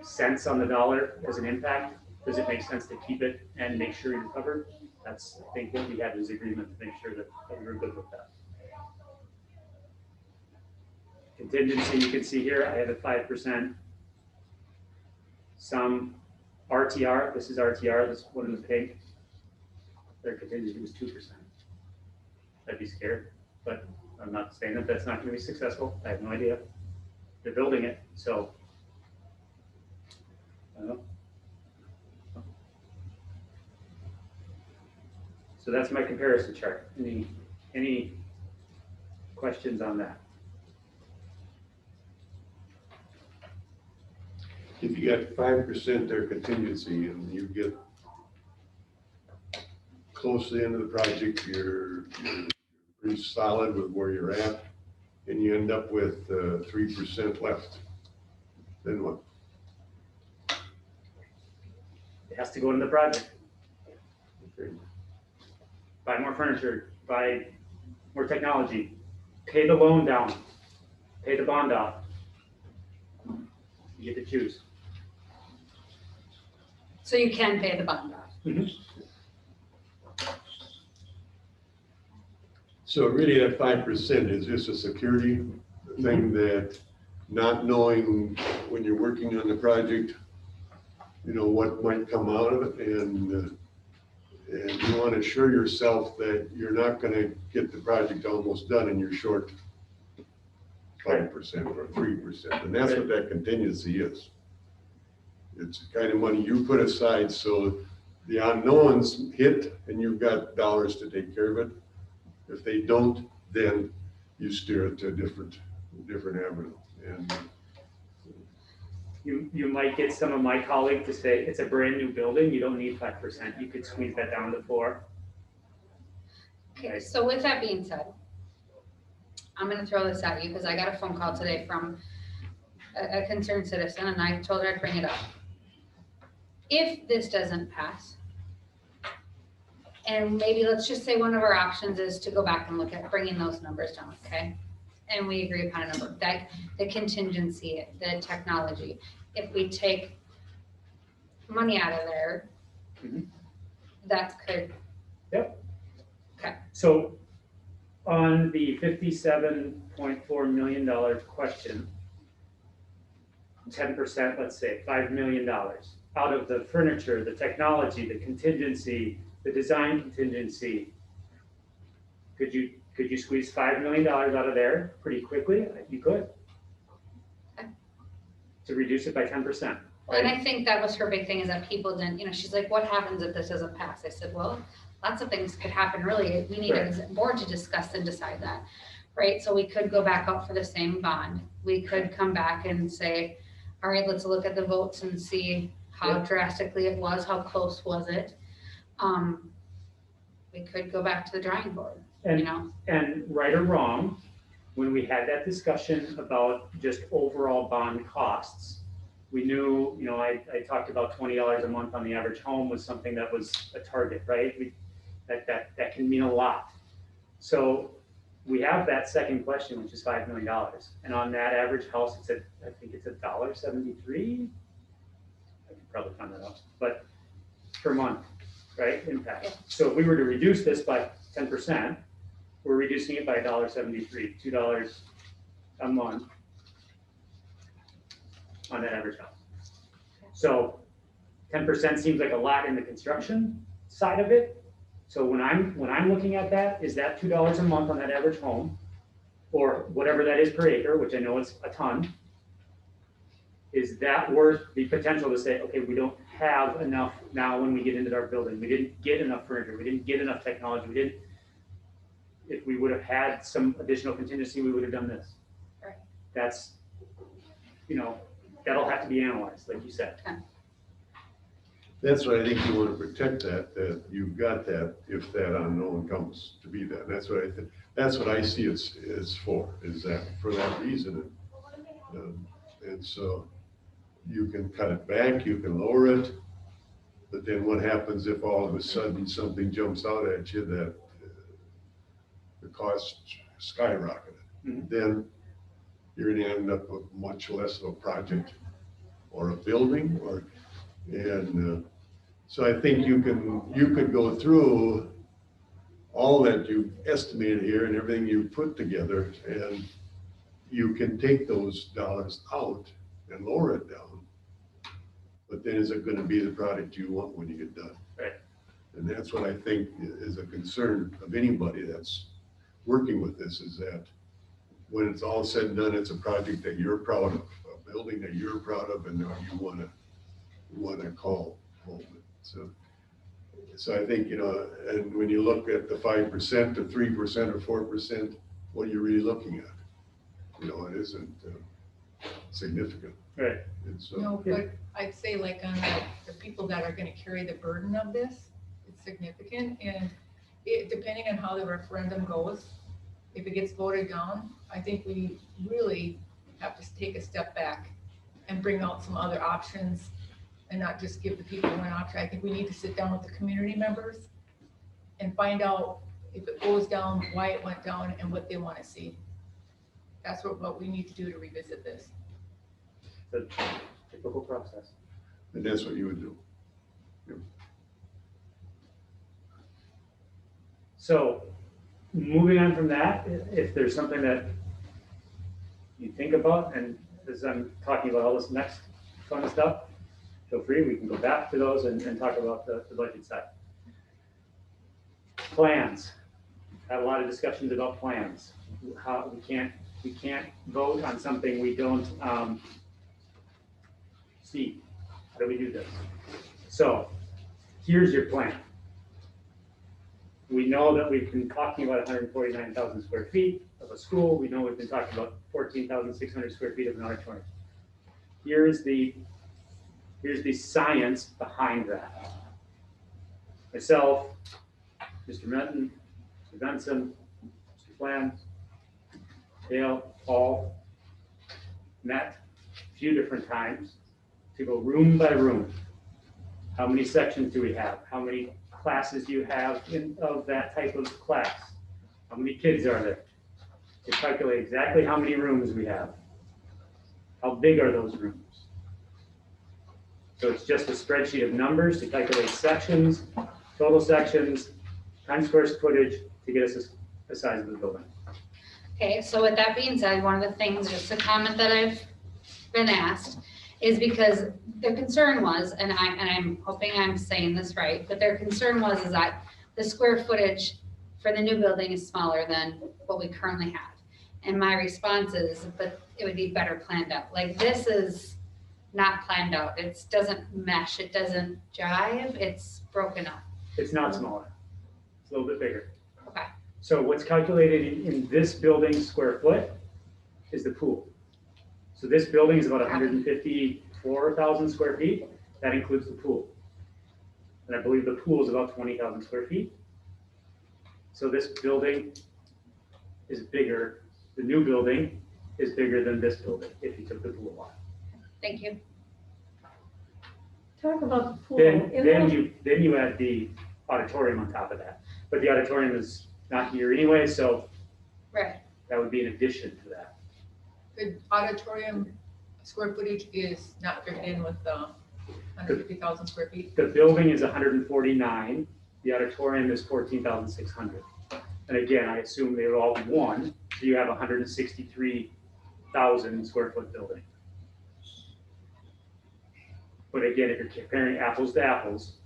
cents on the dollar as an impact. Does it make sense to keep it and make sure you're covered? That's, I think, what we had was agreement to make sure that we were good with that. Contingency, you can see here, I have it 5%. Some RTR, this is RTR, this one in the pink. Their contingency was 2%. I'd be scared, but I'm not saying that that's not going to be successful. I have no idea. They're building it, so I don't know. So that's my comparison chart. Any questions on that? If you got 5% there contingency and you get close to the end of the project, you're pretty solid with where you're at, and you end up with 3% left, then what? It has to go into the project. Buy more furniture, buy more technology, pay the loan down, pay the bond off. You get to choose. So you can pay the bond off. So really that 5% is just a security thing that not knowing when you're working on the project, you know, what might come out of it, and you want to assure yourself that you're not going to get the project almost done and you're short 5% or 3%, and that's what that contingency is. It's the kind of money you put aside so the unknowns hit and you've got dollars to take care of it. If they don't, then you steer it to a different avenue. And You might get some of my colleagues to say, it's a brand new building, you don't need 5%, you could squeeze that down to 4%. Okay, so with that being said, I'm gonna throw this at you because I got a phone call today from a concerned citizen, and I told her I'd bring it up. If this doesn't pass, and maybe let's just say one of our options is to go back and look at bringing those numbers down, okay? And we agree upon a number, that the contingency, the technology, if we take money out of there, Mhm. that could. Yep. Okay. So on the $57.4 million question, 10%, let's say $5 million out of the furniture, the technology, the contingency, the design contingency. Could you squeeze $5 million out of there pretty quickly? You could. Okay. To reduce it by 10%. Well, and I think that was her big thing, is that people didn't, you know, she's like, what happens if this doesn't pass? I said, well, lots of things could happen, really. We need a board to discuss and decide that, right? So we could go back out for the same bond. We could come back and say, all right, let's look at the votes and see how drastically it was, how close was it? We could go back to the drawing board, you know? And right or wrong, when we had that discussion about just overall bond costs, we knew, you know, I talked about $20 a month on the average home was something that was a target, right? That can mean a lot. So we have that second question, which is $5 million. And on that average house, I think it's $1.73. I could probably find that out, but per month, right, impact. Yeah. So if we were to reduce this by 10%, we're reducing it by $1.73, $2 a month on that average house. So 10% seems like a lot in the construction side of it. So when I'm looking at that, is that $2 a month on that average home, or whatever that is per acre, which I know is a ton, is that worth the potential to say, okay, we don't have enough now when we get into our building, we didn't get enough furniture, we didn't get enough technology, if we would have had some additional contingency, we would have done this. Right. That's, you know, that'll have to be analyzed, like you said. Okay. that's what I think you want to protect, that you've got that if that unknown comes to be that. That's what I think. That's what I see it's for, is that for that reason. And so you can cut it back, you can lower it, but then what happens if all of a sudden something jumps out at you that the cost skyrocketed? Mhm. Then you're gonna end up with much less of a project or a building, so I think you could go through all that you estimated here and everything you put together, and you can take those dollars out and lower it down. But then is it gonna be the product you want when you get done? Right. And that's what I think is a concern of anybody that's working with this, is that when it's all said and done, it's a project that you're proud of, a building that you're proud of, and that you wanna call home. So So I think, and when you look at the 5%, the 3% or 4%, what are you really looking at? It isn't significant. Right. And so, No, but I'd say like on the people that are gonna carry the burden of this, it's significant, and depending on how the referendum goes, if it gets voted down, I think we really have to take a step back and bring out some other options and not just give the people one option. I think we need to sit down with the community members and find out if it goes down, why it went down, and what they wanna see. That's what we need to do to revisit this. The typical process. and that's what you would do. So, moving on from that, if there's something that you think about, and as I'm talking about all this next fun stuff, feel free, we can go back to those and talk about the budget side. Plans. Had a lot of discussions about plans. How we can't vote on something we don't see. How do we do this? So, here's your plan. We know that we've been talking about 149,000 square feet of a school. We know we've been talking about 14,600 square feet of an auditorium. Here's the science behind that. Myself, Mr. Menton, Mr. Benson, Mr. Flan, Dale, Paul, met a few different times to go room by room. How many sections do we have? How many classes do you have of that type of class? How many kids are there? To calculate exactly how many rooms we have. How big are those rooms? So it's just a spreadsheet of numbers to calculate sections, total sections, times square footage to get us the size of the building. Okay, so with that being said, one of the things, just a comment that I've been asked, is because their concern was, and I'm hoping I'm saying this right, but their concern was is that the square footage for the new building is smaller than what we currently have. And my response is, but it would be better planned out. Like, this is not planned out. It doesn't mesh, it doesn't jive, it's broken up. It's not smaller. It's a little bit bigger. Okay. So what's calculated in this building square foot is the pool. So this building is about 154,000 square feet. That includes the pool. And I believe the pool is about 20,000 square feet. So this building is bigger. The new building is bigger than this building if you took the pool off. Thank you. Talk about the pool. Then you add the auditorium on top of that. But the auditorium is not here anyway, so Right. that would be an addition to that. The auditorium square footage is not figured in with the 150,000 square feet. The building is 149, the auditorium is 14,600. And again, I assume they're all one, so you have 163,000 square foot building. But again, if you're comparing apples to apples,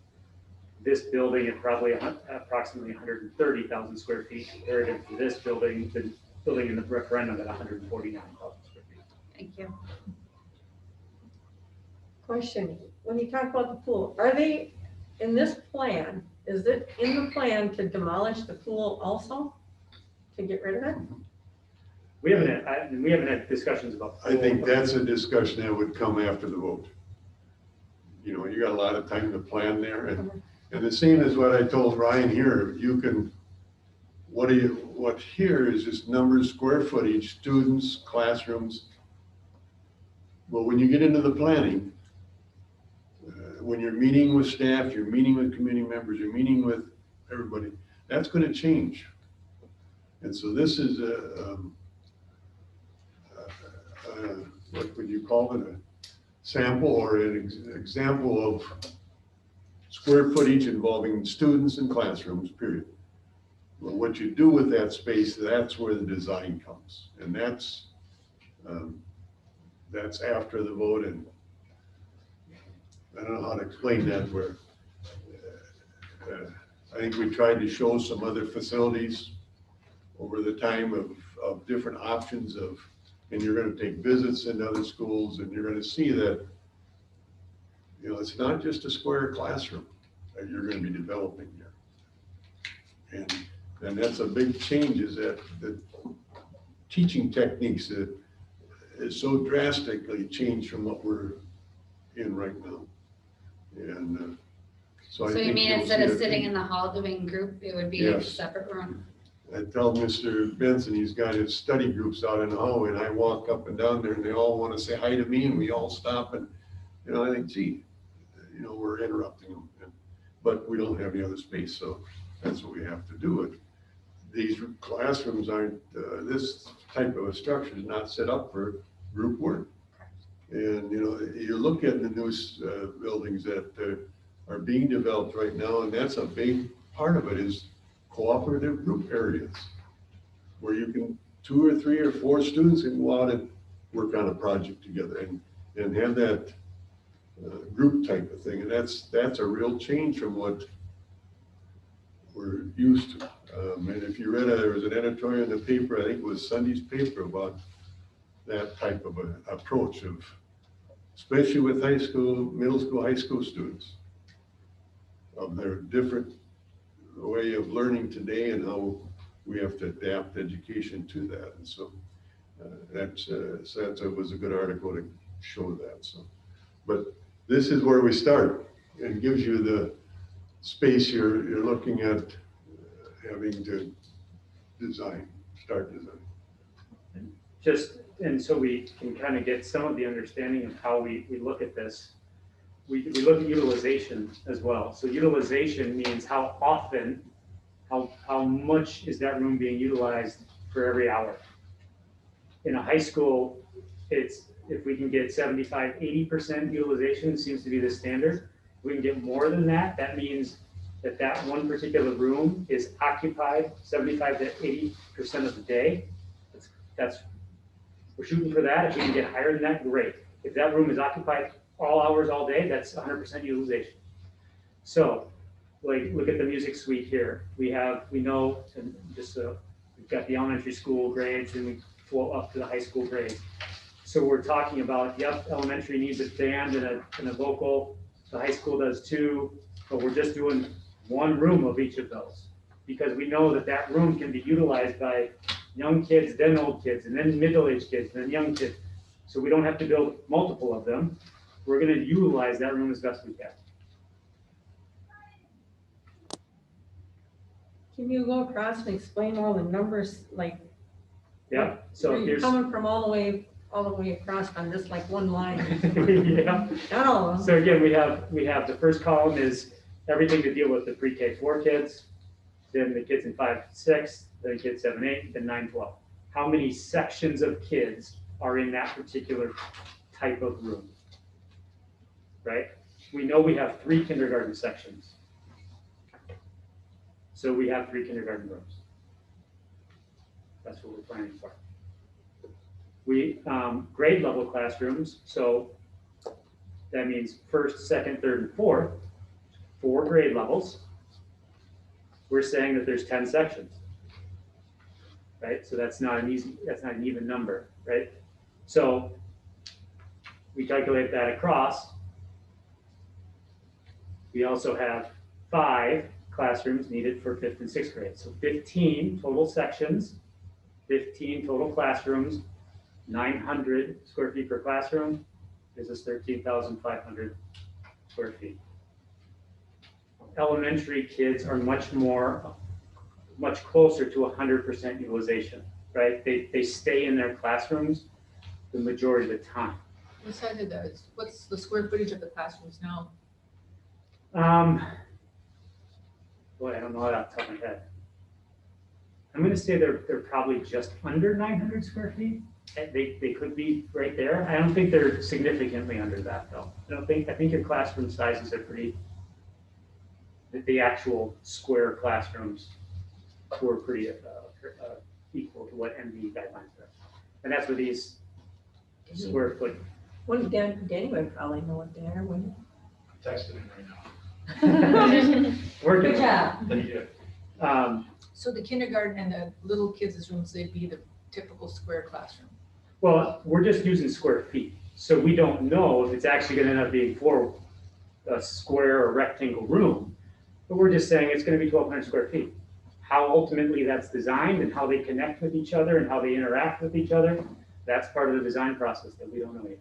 this building is probably approximately 130,000 square feet compared to this building, the building in the referendum at 149,000 square feet. Thank you. Question, when you talk about the pool, are they, in this plan, is it in the plan to demolish the pool also? To get rid of it? We haven't had discussions about. I think that's a discussion that would come after the vote. You got a lot of time to plan there, and the same as what I told Ryan here, you can, what here is just numbers, square footage, students, classrooms. But when you get into the planning, when you're meeting with staff, you're meeting with community members, you're meeting with everybody, that's gonna change. And so this is what would you call it, a sample or an example of square footage involving students and classrooms, period. Well, what you do with that space, that's where the design comes. And that's after the vote, and I don't know how to explain that, where I think we tried to show some other facilities over the time of different options of, and you're gonna take visits in other schools, and you're gonna see that, it's not just a square classroom. that you're gonna be developing here. And that's a big change, is that the teaching techniques that is so drastically changed from what we're in right now. And so I So think you mean you'll instead see of a- sitting in the hall doing group, it would be a Yes. separate room? I tell Mr. Benson, he's got his study groups out in the hallway, and I walk up and down there, and they all want to say hi to me, and we all stop, and, I think, gee, we're interrupting them. But we don't have any other space, so that's what we have to do. These classrooms aren't, this type of a structure is not set up for group work. And, you look at the new buildings that are being developed right now, and that's a big part of it, is cooperative group areas where you can, 2 or 3 or 4 students can go out and work on a project together and have that group type of thing. And that's a real change from what we're used to. And if you read, there was an editorial in the paper, I think it was Sunday's paper, about that type of an approach of, especially with high school, middle school, high school students, of their different way of learning today and how we have to adapt education to that. And so that was a good article to show that. So, but this is where we start, and gives you the space you're looking at having to start design. And so we can kind of get some of the understanding of how we look at this. We look at utilization as well. So utilization means how often, how much is that room being utilized for every hour. In a high school, it's, if we can get 75, 80% utilization seems to be the standard. If we can get more than that, that means that one particular room is occupied 75 to 80% of the day. We're shooting for that. If we can get higher than that, great. If that room is occupied all hours, all day, that's 100% utilization. So, like, look at the music suite here. We know, and just we've got the elementary school grades, and we flow up to the high school grades. So we're talking about, yep, elementary needs a band and a vocal. The high school does too, but we're just doing one room of each of those, because we know that room can be utilized by young kids, then old kids, and then middle-aged kids, and then young kids. So we don't have to build multiple of them. We're going to utilize that room as best we can. Can you go across and explain all the numbers, like? Yeah, so where you're here's. coming from all the way across on just like one line. Yeah. Not all of them. So again, we have the first column is everything to deal with the pre-K 4 kids, then the kids in 5, 6, then kids 7, 8, then 9, 12. How many sections of kids are in that particular type of room? Right? We know we have 3 kindergarten sections. So we have 3 kindergarten rooms. That's what we're planning for. We grade level classrooms, so that means 1st, 2nd, 3rd, and 4th, 4 grade levels. We're saying that there's 10 sections, right? So that's not an even number, right? So we calculate that across. We also have 5 classrooms needed for 5th and 6th grade. So 15 total sections, 15 total classrooms, 900 square feet per classroom. This is 13,500 square feet. Elementary kids are much closer to 100% utilization, right? They stay in their classrooms the majority of the time. What size are those? What's the square footage of the classrooms now? Boy, I don't know that off the top of my head. I'm going to say they're probably just under 900 square feet. They could be right there. I don't think they're significantly under that though. I think your classroom sizes are pretty. The actual square classrooms were pretty equal to what MD guidelines are, and that's what these square foot. Well, Danny would probably know what they are, wouldn't I'm texting him right now. Working. Good job. Thank you. So the kindergarten and the little kids' rooms, they'd be the typical square classroom. Well, we're just using square feet, so we don't know if it's actually going to end up being for a square or rectangle room. But we're just saying it's gonna be 1,200 square feet. How ultimately that's designed and how they connect with each other and how they interact with each other, that's part of the design process that we don't know yet.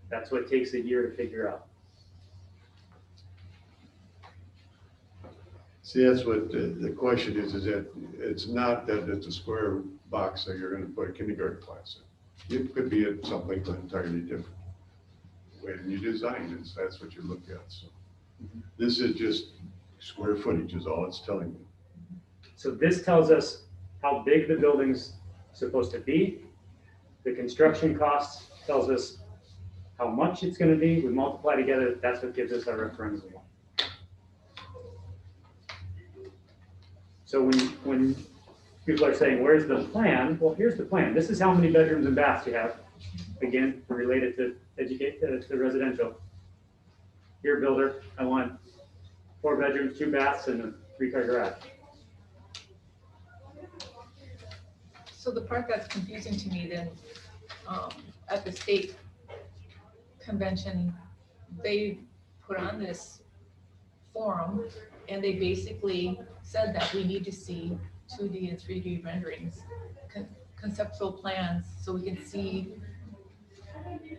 That's what takes a year to figure out. See, that's what the question is that it's not that it's a square box that you're gonna put a kindergarten class in. It could be something entirely different. When you design it, that's what you look at, so. This is just square footage is all it's telling you. So this tells us how big the building's supposed to be. The construction costs tells us how much it's gonna be. We multiply together, that's what gives us our referendum. So when people are saying, where's the plan? Well, here's the plan. This is how many bedrooms and baths you have. Again, related to to residential. Here, builder, I want 4 bedrooms, 2 baths, and a 3-car garage. So the part that's confusing to me then, at the state convention, they put on this forum and they basically said that we need to see 2D and 3D renderings, conceptual plans, so we can see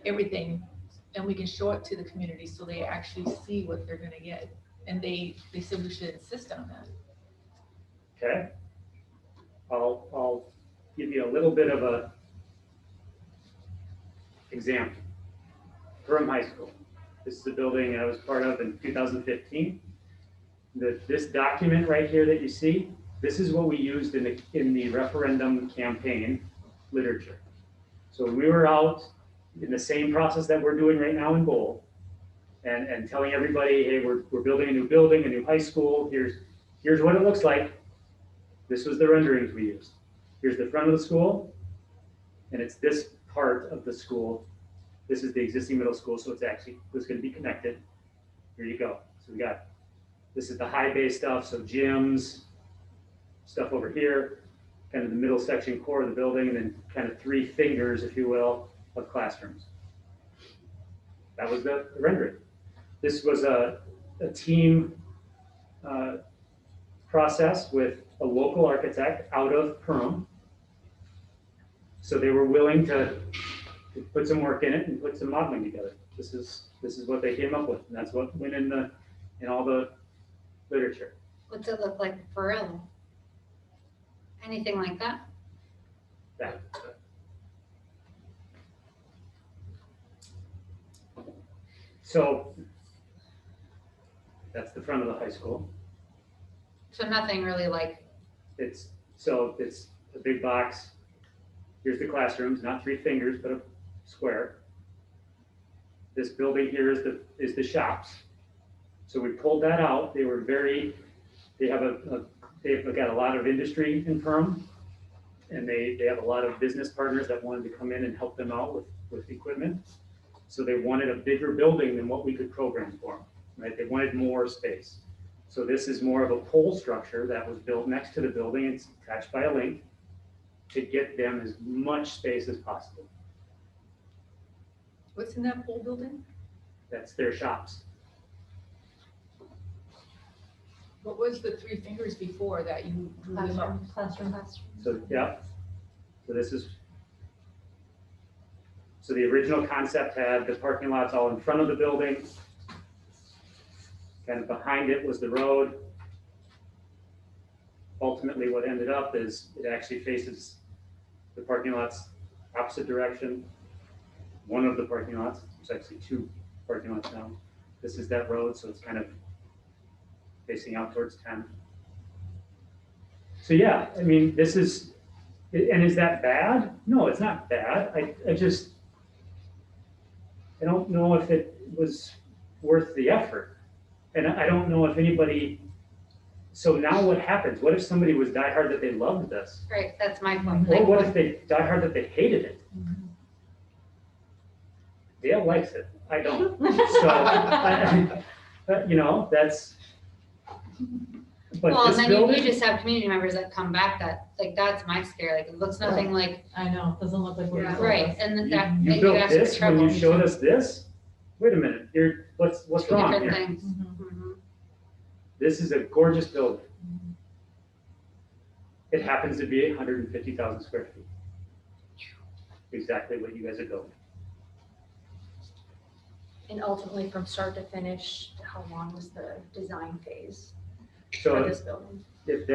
everything and we can show it to the community so they actually see what they're gonna get. And they said we should insist on that. Okay? I'll give you a little bit of a example. Durham High School. This is the building I was part of in 2015. This document right here that you see, this is what we used in the referendum campaign literature. So we were out in the same process that we're doing right now in Bowl and telling everybody, hey, we're building a new building, a new high school. Here's what it looks like. This was the renderings we used. Here's the front of the school, and it's this part of the school. This is the existing middle school, so it's going to be connected. Here you go. So this is the high bay stuff, so gyms, stuff over here, kind of the middle section core of the building, and then kind of 3 fingers, if you will, of classrooms. That was the rendering. This was a team process with a local architect out of Perham. So they were willing to put some work in it and put some modeling together. This is what they came up with, and that's what went in all the literature. What's it look like for real? Anything like that? That. So that's the front of the high school. So nothing really like, It's a big box. Here's the classrooms, not 3 fingers, but a square. This building here is the shops. So we pulled that out. They've got a lot of industry in Perham, and they have a lot of business partners that wanted to come in and help them out with equipment. So they wanted a bigger building than what we could program for them, right? They wanted more space. So this is more of a pole structure that was built next to the building. It's attached by a link to get them as much space as possible. What's in that whole building? That's their shops. What was the 3 fingers before that you drew them up? Classroom. So, yeah. So the original concept had the parking lots all in front of the building. Kind of behind it was the road. Ultimately, what ended up is it actually faces the parking lots opposite direction. One of the parking lots, there's actually 2 parking lots now. This is that road, so it's kind of facing out towards 10. So yeah, I mean, and is that bad? No, it's not bad. I don't know if it was worth the effort. And I don't know if anybody, so now what happens? What if somebody was diehard that they loved this? right, that's my point. Or Like, what if they diehard that they hated it? Dale likes it, I don't. So, that's, but well, and this then you building, just have community members that come back that's my scare. Like, it looks nothing like, I know, it doesn't look like what you Yeah. told right, us. and then that, you you built ask for this when trouble. you showed us this? Wait a minute, what's Two wrong different here? things. Mhm. This is a gorgeous building. It happens to be 150,000 square feet. Exactly what you guys are building. And ultimately, from start to finish, how long was the design phase for So this building? if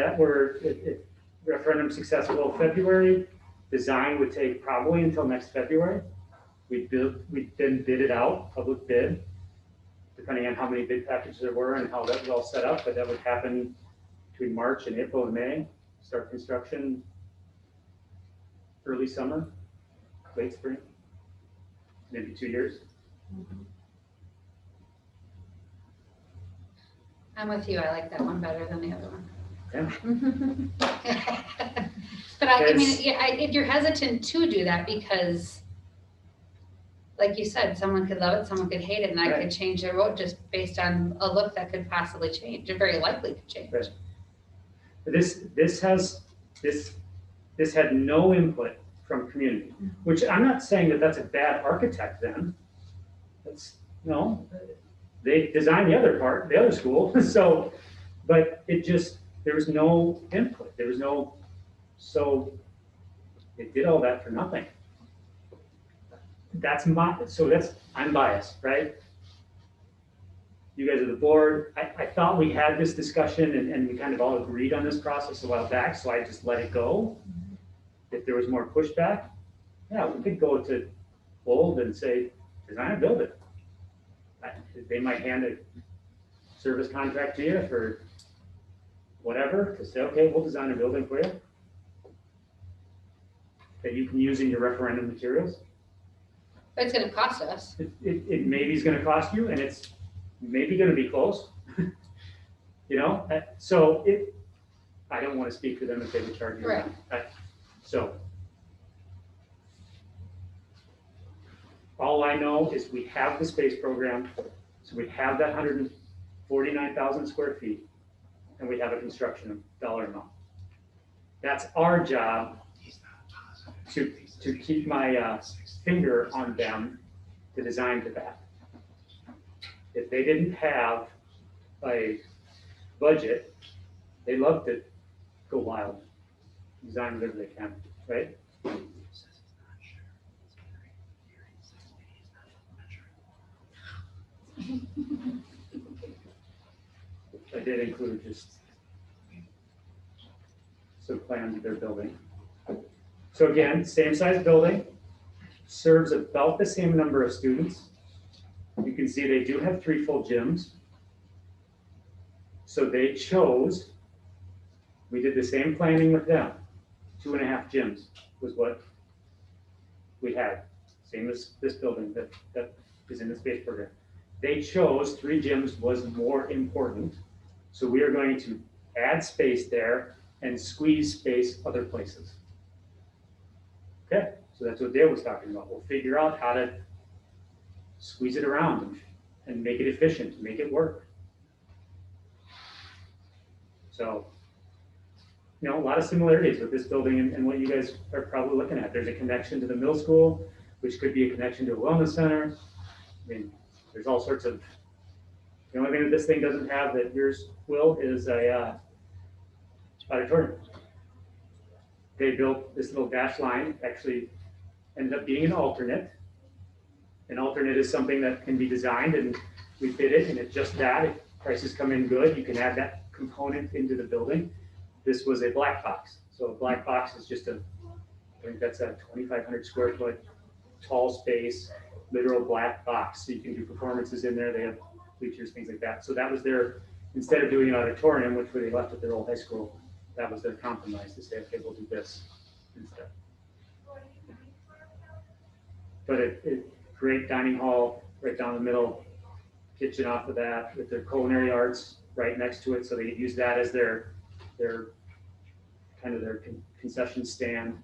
referendum successful February, design would take probably until next February. We'd then bid it out, public bid, depending on how many bid packages there were and how that was all set up, but that would happen between March and April and May. Start construction early summer, late spring, maybe 2 years. I'm with you. I like that one better than the other one. Yeah. But I mean, It's- yeah, if you're hesitant to do that because, like you said, someone could love it, someone could hate it, and that Right. could change their vote just based on a look that could possibly change, or very likely could change. Right. This had no input from community, which I'm not saying that that's a bad architect then. That's, no, they designed the other part, the other school, so, but it just, there was no input, there was no, so it did all that for nothing. I'm biased, right? You guys are the board. I thought we had this discussion and we kind of all agreed on this process a while back, so I just let it go. If there was more pushback, yeah, we could go to Bold and say, design and build it. They might hand a service contract to you for whatever, to say, okay, we'll design a building for you that you can use in your referendum materials. But it's gonna cost us. It maybe is gonna cost you, and it's maybe gonna be close. You know, so I don't wanna speak for them if they would charge you. Right. So. All I know is we have the space program, so we have that 149,000 square feet, and we have a construction dollar amount. That's our job to keep my finger on them to design to that. If they didn't have a budget, they love to go wild, design whatever they can, right? I did include just some plans of their building. So again, same size building, serves about the same number of students. You can see they do have 3 full gyms. So they chose, we did the same planning with them. 2.5 gyms was what we had, same as this building that is in the space program. They chose 3 gyms was more important. So we are going to add space there and squeeze space other places. Okay, so that's what Dale was talking about. We'll figure out how to squeeze it around and make it efficient, make it work. So, you know, a lot of similarities with this building and what you guys are probably looking at. There's a connection to the middle school, which could be a connection to a wellness center. I mean, there's all sorts of, the only thing that this thing doesn't have that yours will is a auditorium. They built this little dash line, actually ended up being an alternate. An alternate is something that can be designed and we bid it and it's just that. If prices come in good, you can add that component into the building. This was a black box. So a black box is just I think that's a 2,500 square foot tall space, literal black box. So you can do performances in there. They have bleachers, things like that. So that was their, instead of doing an auditorium, which they left at their old high school, that was their compromise to say, okay, we'll do this instead. But great dining hall right down the middle, kitchen off of that with their culinary arts right next to it. So they use that as their kind of their concession stand,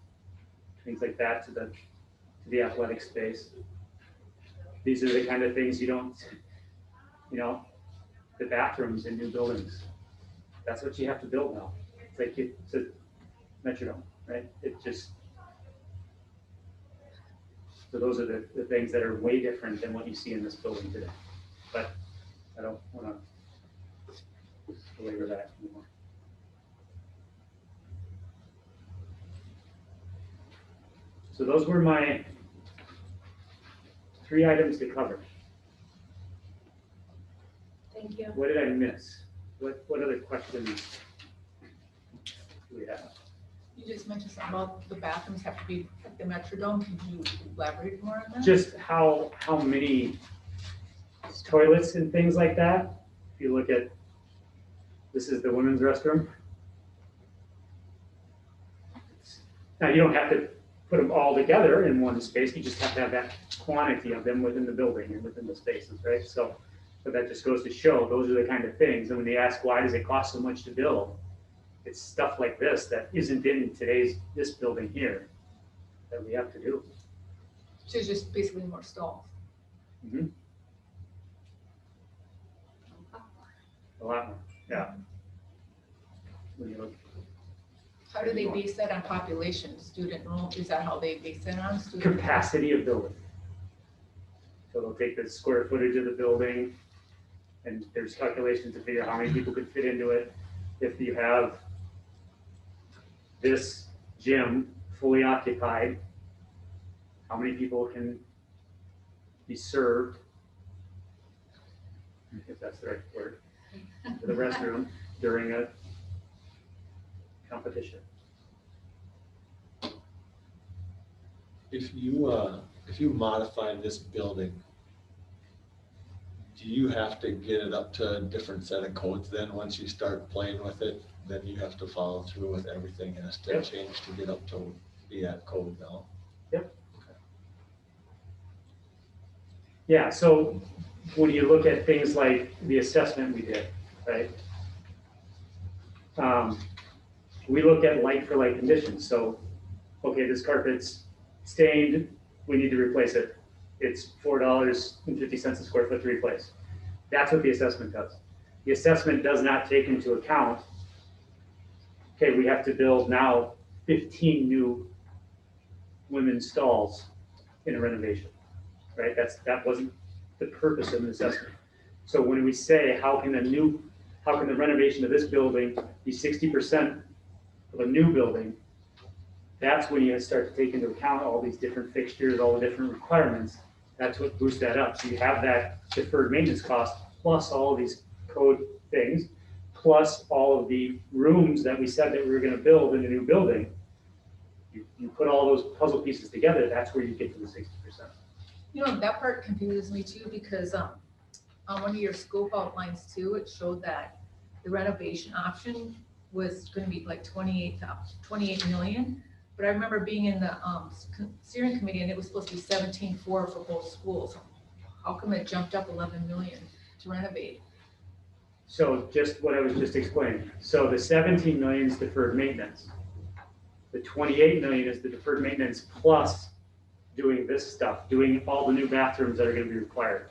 things like that to the athletic space. These are the kind of things you don't, you know, the bathrooms in new buildings. That's what you have to build now. It's like it's a metrodome, right? It just, so those are the things that are way different than what you see in this building today. but I don't wanna belabor that anymore. So those were my 3 items to cover. Thank you. What did I miss? What other questions do we have? You just mentioned something about the bathrooms have to be like the Metrodome. Could you elaborate more on that? Just how many toilets and things like that. If you look at, this is the women's restroom. Now, you don't have to put them all together in one space, you just have to have that quantity of them within the building and within the spaces, right? So that just goes to show, those are the kind of things, and when they ask, why does it cost so much to build? It's stuff like this that isn't in this building here that we have to do. So it's just basically more stalls. A lot more, yeah. When you look, How do they base that on population, student enroll? Is that how they base it on student? capacity of building. So they'll take the square footage of the building, and there's calculations to figure out how many people could fit into it. If you have this gym fully occupied, how many people can be served? If that's the right word, to the restroom during a competition. If you modify this building, do you have to get it up to a different set of codes then, once you start playing with it? Then you have to follow through with everything, has to Yep. change to get up to be at code now? Yeah, so when you look at things like the assessment we did, right? We look at like for like conditions, so, okay, this carpet's stained, we need to replace it. It's $4.50 a square foot to replace. That's what the assessment does. The assessment does not take into account, okay, we have to build now 15 new women's stalls in a renovation, right? That wasn't the purpose of an assessment. So when we say, how can the renovation of this building be 60% of a new building? That's when you start to take into account all these different fixtures, all the different requirements. That's what boosts that up. So you have that deferred maintenance cost, plus all of these code things, plus all of the rooms that we said that we were gonna build in a new building. You put all those puzzle pieces together, that's where you get to the 60%. You know, that part confuses me too, because on one of your scope outlines too, it showed that the renovation option was gonna be like 28 million. But I remember being in the steering committee and it was supposed to be 17.4 for both schools. How come it jumped up 11 million to renovate? So just what I was just explaining. So the 17 million is deferred maintenance. The 28 million is the deferred maintenance plus doing this stuff, doing all the new bathrooms that are gonna be required.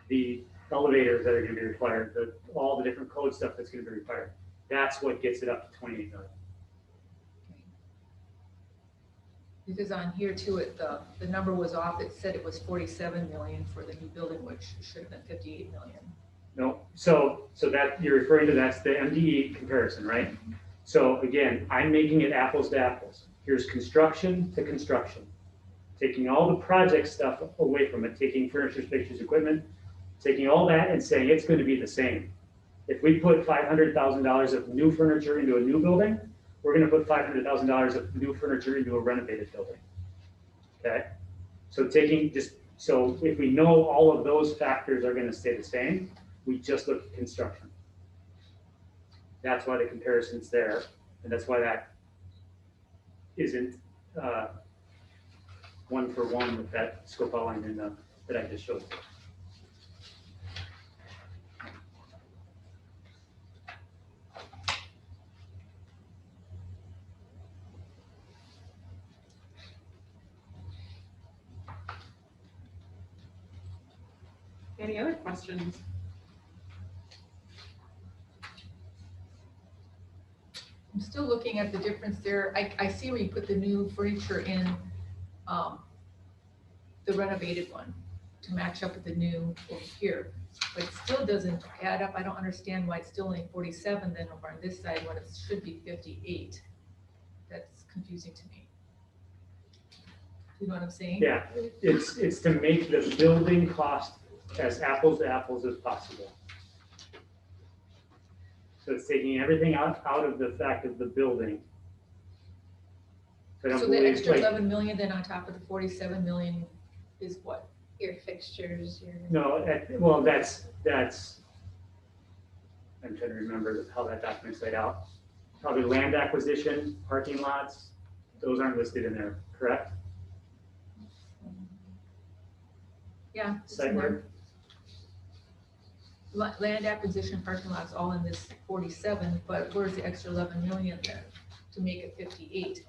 The elevators that are gonna be required, all the different code stuff that's gonna be required. That's what gets it up to 28 million. Because on here too, the number was off. It said it was 47 million for the new building, which should have been 58 million. No, so that you're referring to, that's the MDE comparison, right? So again, I'm making it apples to apples. Here's construction to construction. Taking all the project stuff away from it, taking furniture, fixtures, equipment, taking all that and saying it's going to be the same. If we put $500,000 of new furniture into a new building, we're going to put $500,000 of new furniture into a renovated building. Okay? So so if we know all of those factors are going to stay the same, we just look at construction. That's why the comparison's there, and that's why that isn't one for one with that scope outline that I just showed you. Any other questions? I'm still looking at the difference there. I see where you put the new furniture in the renovated one to match up with the new over here. but it still doesn't add up. I don't understand why it's still only 47 then over on this side when it should be 58. That's confusing to me. You know what I'm saying? Yeah, it's to make the building cost as apples to apples as possible. So it's taking everything out of the fact of the building. I don't So the believe, extra like, 11 million then on top of the 47 million is what? Your fixtures, your. no, well, that's, I'm trying to remember how that document's laid out. Probably land acquisition, parking lots, those aren't listed in there, correct? Yeah. it's Site in there. work, Land acquisition, parking lots, all in this 47, but where's the extra 11 million there to make it 58?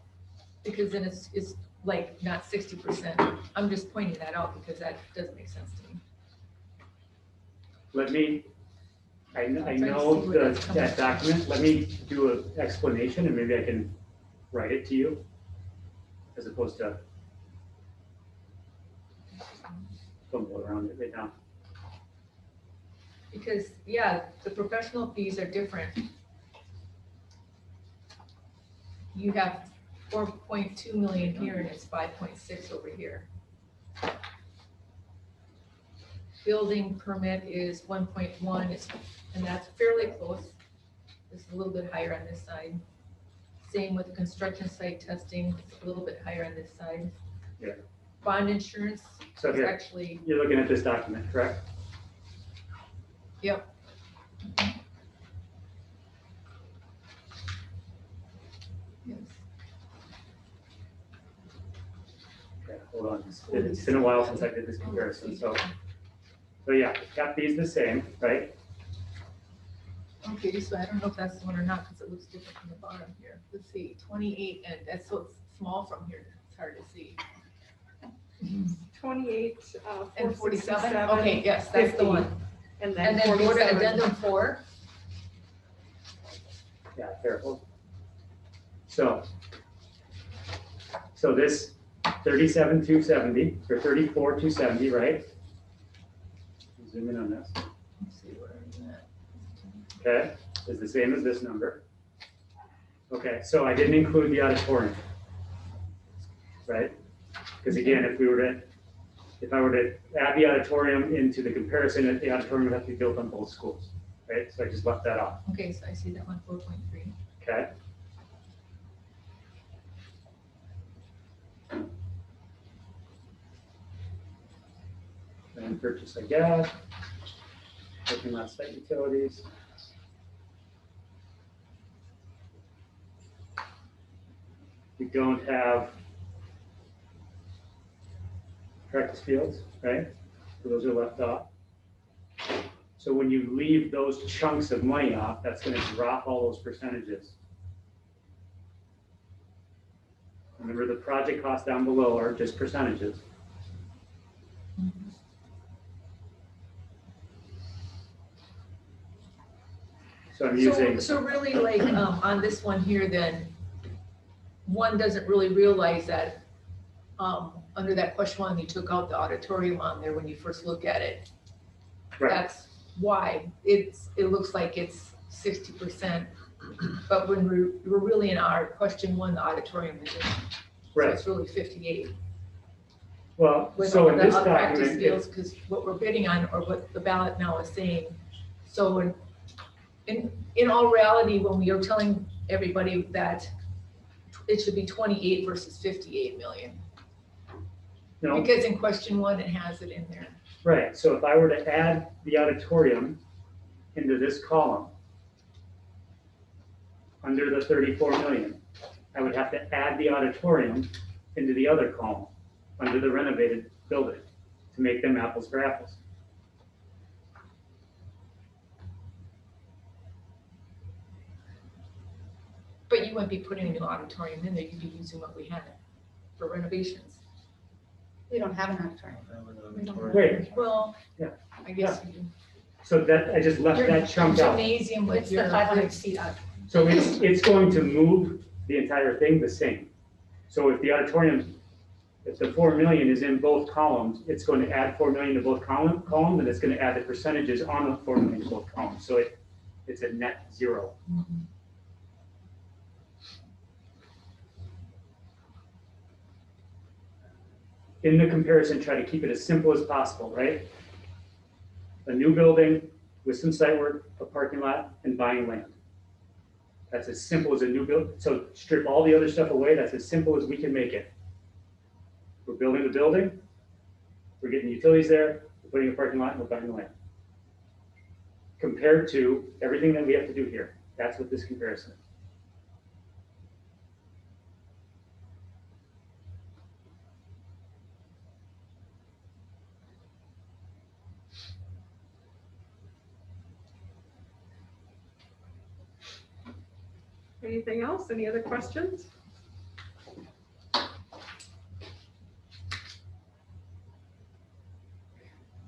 Because then it's like not 60%. I'm just pointing that out because that doesn't make sense to me. let me, I trying to know see where that's coming that document, let me do an explanation and maybe I can write it to you as opposed to fumble around it right now. Because, yeah, the professional fees are different. You have 4.2 million here and it's 5.6 over here. Building permit is 1.1, and that's fairly close. It's a little bit higher on this side. Same with the construction site testing, it's a little bit higher on this side. Yeah. Bond insurance So is here, actually, you're looking at this document, correct? yep. Yes. Okay, hold on, it's been a while since I did this comparison, so yeah, got these the same, right? Okay, so I don't know if that's the one or not, because it looks different from the bottom here. Let's see, 28, and that's so it's small from here, it's hard to see. 28, And 47, 467, okay, yes, that's the 50, one. and And then then go to 47. addendum 4, Yeah, careful. So this 37,270, or 34,270, right? Zoom in on this, let's see where I'm at. okay, is the same as this number. Okay, so I didn't include the auditorium, right? Because again, if I were to add the auditorium into the comparison, the auditorium would have to be built on both schools, right? So I just left that off, Okay, so I see that one, 4.3. okay? And purchase of gas, parking lot site utilities. We don't have practice fields, right? So those are left off. So when you leave those chunks of money off, that's gonna drop all those percentages. Remember, the project costs down below are just percentages. So I'm using, So really like, on this one here then, one doesn't really realize that, under that question one, you took out the auditorium on there when you first look at it. right, That's why it looks like it's 60%. But when we're really in our question one, the auditorium is in, so right. it's really 58. Well, With so all in the this other practice document, fields, because what we're bidding on, or what the ballot now is saying. So in all reality, when we are telling everybody that it should be 28 versus 58 million. no, Because in question one, it has it in there. right, so if I were to add the auditorium into this column, under the 34 million, I would have to add the auditorium into the other column, under the renovated building, to make them apples for apples. But you wouldn't be putting a new auditorium in there, you'd be using what we had for renovations. We don't have an auditorium. Great, Well, Yeah. I guess you do. so that, I just left Your that chunk out. Gymnasium with It's the your. 500 seat out. So it's going to move the entire thing the same. So if the auditorium If the 4 million is in both columns, it's going to add 4 million to both columns, and it's going to add the percentages on the 4 million to both columns. So it's a net zero. In the comparison, try to keep it as simple as possible, right? A new building with some site work, a parking lot, and buying land. That's as simple as a new build. So strip all the other stuff away. That's as simple as we can make it. We're building the building. We're getting utilities there. We're putting a parking lot and we're buying the land. Compared to everything that we have to do here. That's what this comparison is. Anything else? Any other questions?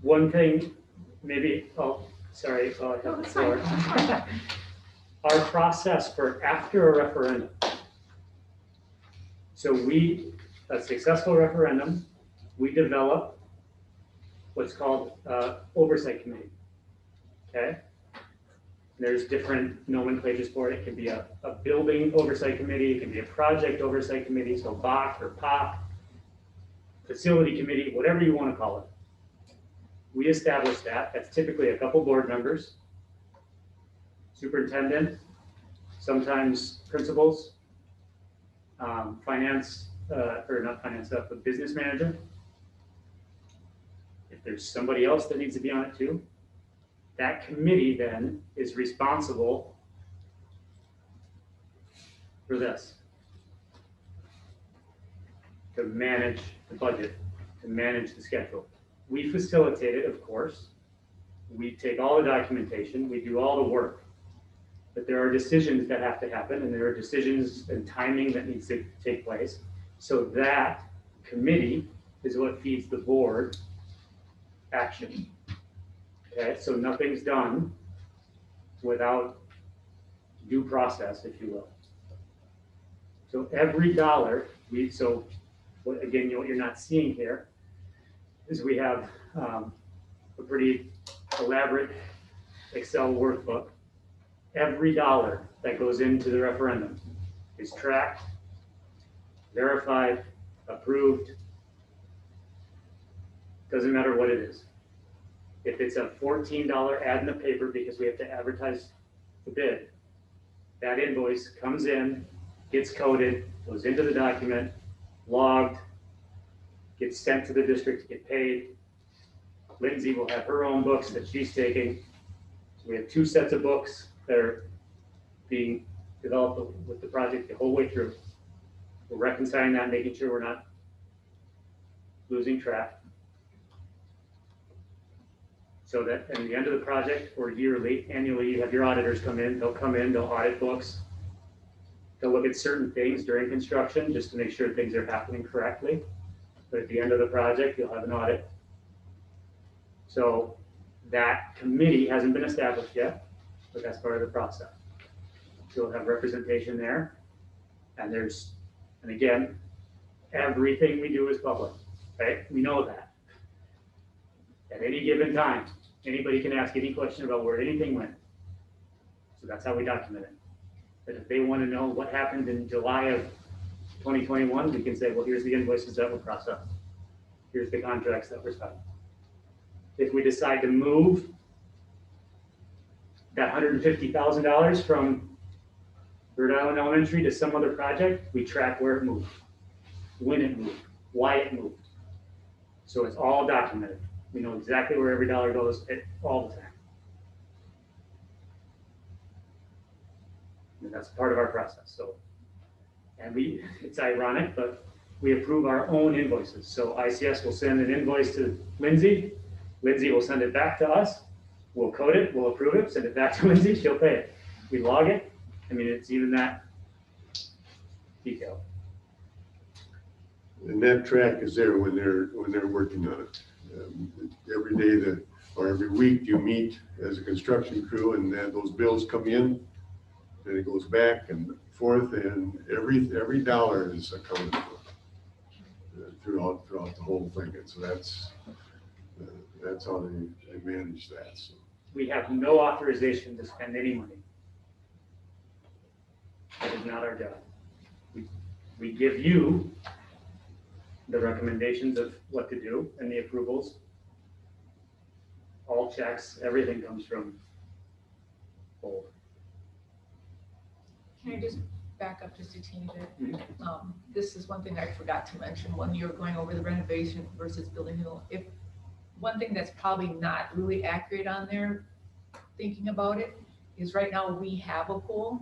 One thing, maybe, oh, sorry, I have the that's fine, floor. that's fine. Our process for after a referendum. So a successful referendum, we develop what's called oversight committee, okay? There's different nomenclatures for it. It can be a building oversight committee, it can be a project oversight committee, so BOC or POC, facility committee, whatever you want to call it. We establish that. That's typically a couple board members, superintendent, sometimes principals, finance, or not finance, but business manager. If there's somebody else that needs to be on it too, that committee then is responsible for this. To manage the budget, to manage the schedule. We facilitate it, of course. We take all the documentation, we do all the work. But there are decisions that have to happen, and there are decisions and timing that needs to take place. So that committee is what feeds the board action. Okay, so nothing's done without due process, if you will. So every dollar, again, what you're not seeing here is we have a pretty elaborate Excel workbook. Every dollar that goes into the referendum is tracked, verified, approved. Doesn't matter what it is. If it's a $14 ad in the paper because we have to advertise the bid, that invoice comes in, gets coded, goes into the document, logged, gets sent to the district to get paid. Lindsay will have her own books that she's taking. So we have 2 sets of books that are being developed with the project the whole way through. We're reconciling that, making sure we're not losing track. So that at the end of the project or annually, you have your auditors come in, they'll audit books. They'll look at certain things during construction just to make sure things are happening correctly. But at the end of the project, you'll have an audit. So that committee hasn't been established yet, but that's part of the process. So we'll have representation there. And again, everything we do is public, right? We know that. At any given time, anybody can ask any question about where anything went. So that's how we document it. But if they want to know what happened in July of 2021, we can say, well, here's the invoices that were processed. Here's the contracts that were signed. If we decide to move that $150,000 from Rhode Island Elementary to some other project, we track where it moved, when it moved, why it moved. So it's all documented. We know exactly where every dollar goes all the time. And that's part of our process. So, and it's ironic, but we approve our own invoices. So ICS will send an invoice to Lindsay. Lindsay will send it back to us. We'll code it, we'll approve it, send it back to Lindsay, she'll pay it. We log it. I mean, it's even that detailed. And that track is there when they're working on it. Every day or every week you meet as a construction crew, and then those bills come in, and it goes back and forth, and every dollar is accounted for. throughout the whole thing. And so that's how they manage that, so. We have no authorization to spend any money. That is not our job. We give you the recommendations of what to do and the approvals. All checks, everything comes from Bold. Can I just back up just a teeny bit? This is one thing I forgot to mention when you were going over the renovation versus building new. If one thing that's probably not really accurate on there, thinking about it, is right now we have a pool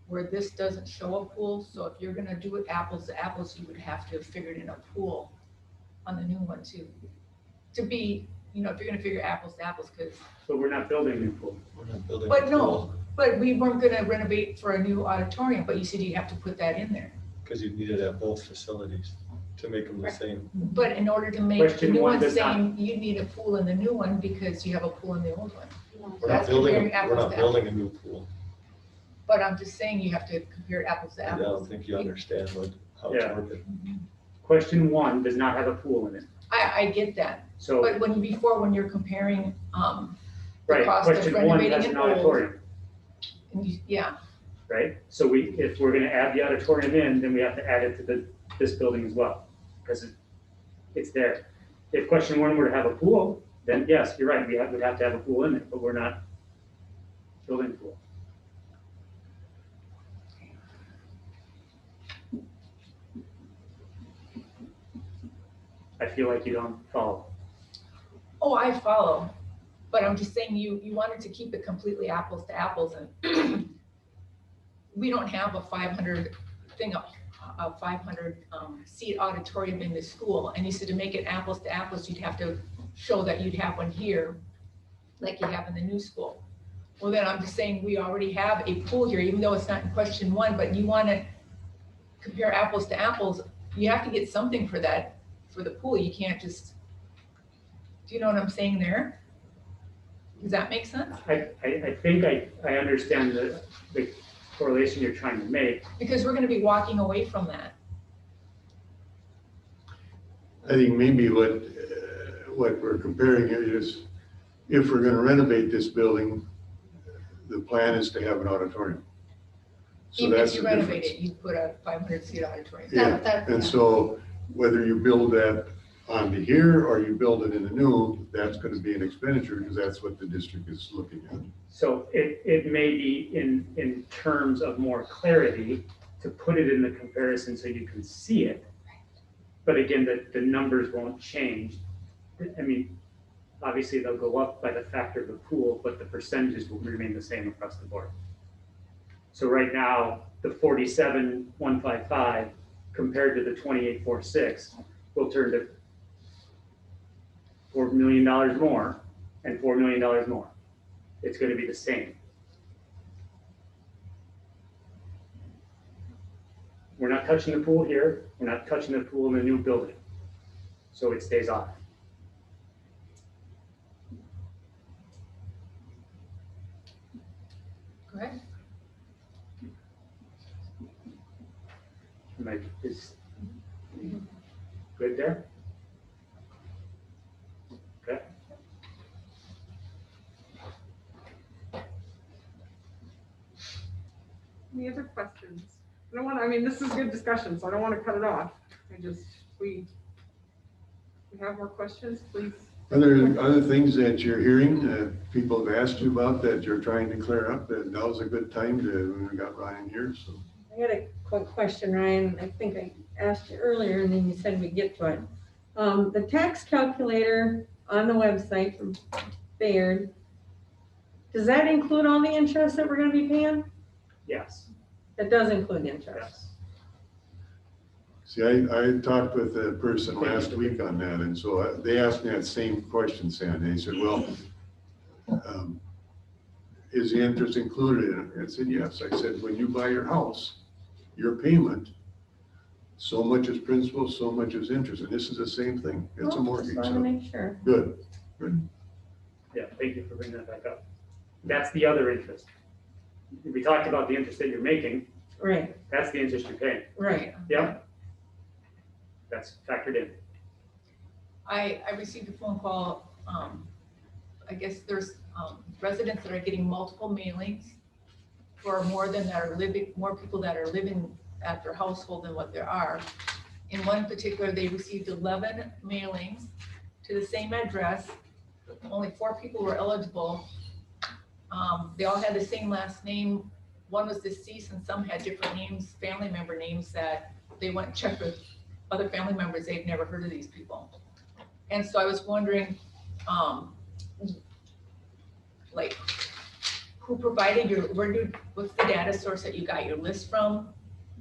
where this doesn't show a pool. So if you're gonna do it apples to apples, you would have to have figured in a pool on the new one too. To be, if you're gonna figure apples to apples, because. But we're not building a new pool. We're not building. But a no, pool, but we weren't gonna renovate for a new auditorium, but you said you have to put that in there. Cause you need it at both facilities to make them the same. But in order to make the Question new one one does not- same, you need a pool in the new one because you have a pool in the old one. We're not That's building, comparing we're apples not to building a new pool. But I'm just saying you have to compare apples to I don't apples. think you understand how Yeah. it's working. Question one does not have a pool in it. I get that, So, but when you're comparing, the right, cost of question one renovating has an an old, auditorium, yeah, right? So if we're gonna add the auditorium in, then we have to add it to this building as well, because it's there. If question one were to have a pool, then yes, you're right, we'd have to have a pool in it, but we're not building a pool. I feel like you don't follow. oh, I follow. But I'm just saying you wanted to keep it completely apples to apples and we don't have a 500 seat auditorium in the school. And you said to make it apples to apples, you'd have to show that you'd have one here like you have in the new school. Well, then I'm just saying we already have a pool here, even though it's not in question one, but you want to compare apples to apples. You have to get something for that, for the pool. You can't just, do you know what I'm saying there? Does that make sense? I think I understand the correlation you're trying to make. Because we're gonna be walking away from that. I think maybe what we're comparing here is if we're gonna renovate this building, the plan is to have an auditorium. So Even that's if you the renovate difference. it, you put a 500 seat auditorium. Yeah, and so whether you build that onto here or you build it in the new, that's gonna be an expenditure because that's what the district is looking at. So it may be in terms of more clarity to put it in the comparison so you can see it. But again, the numbers won't change. I mean, obviously they'll go up by the factor of the pool, but the percentages will remain the same across the board. So right now, the 47,155 compared to the 28,406 will turn to $4 million more and $4 million more. It's going to be the same. We're not touching the pool here. We're not touching the pool in the new building. So it stays off. Go ahead. Mike is good there? Okay. Any other questions? I mean, this is good discussion, so I don't want to cut it off. We have more questions, please. Other things that you're hearing, people have asked you about that you're trying to clear up, that now's a good time when we got Ryan here, so. I got a quick question, Ryan. I think I asked you earlier and then you said we'd get to it. The tax calculator on the website from Bayard, does that include all the interest that we're gonna be paying? Yes. It does include interest. Yes. See, I talked with a person last week on that, and so they asked me that same question, Sandy. They said, well, is the interest included in it? I said, yes. I said, when you buy your house, your payment, so much is principal, so much is interest, and this is the same thing. It's a mortgage. Just So wanna make sure. good. Yeah, thank you for bringing that back up. That's the other interest. We talked about the interest that you're making. Right, That's the interest you're paying. right. Yeah. that's factored in. I received a phone call, I guess there's residents that are getting multiple mailings for more people that are living at their household than what there are. In one particular, they received 11 mailings to the same address. Only 4 people were eligible. They all had the same last name. One was deceased and some had different names, family member names that they went and checked with other family members. They've never heard of these people. And so I was wondering, like, who provided what's the data source that you got your list from?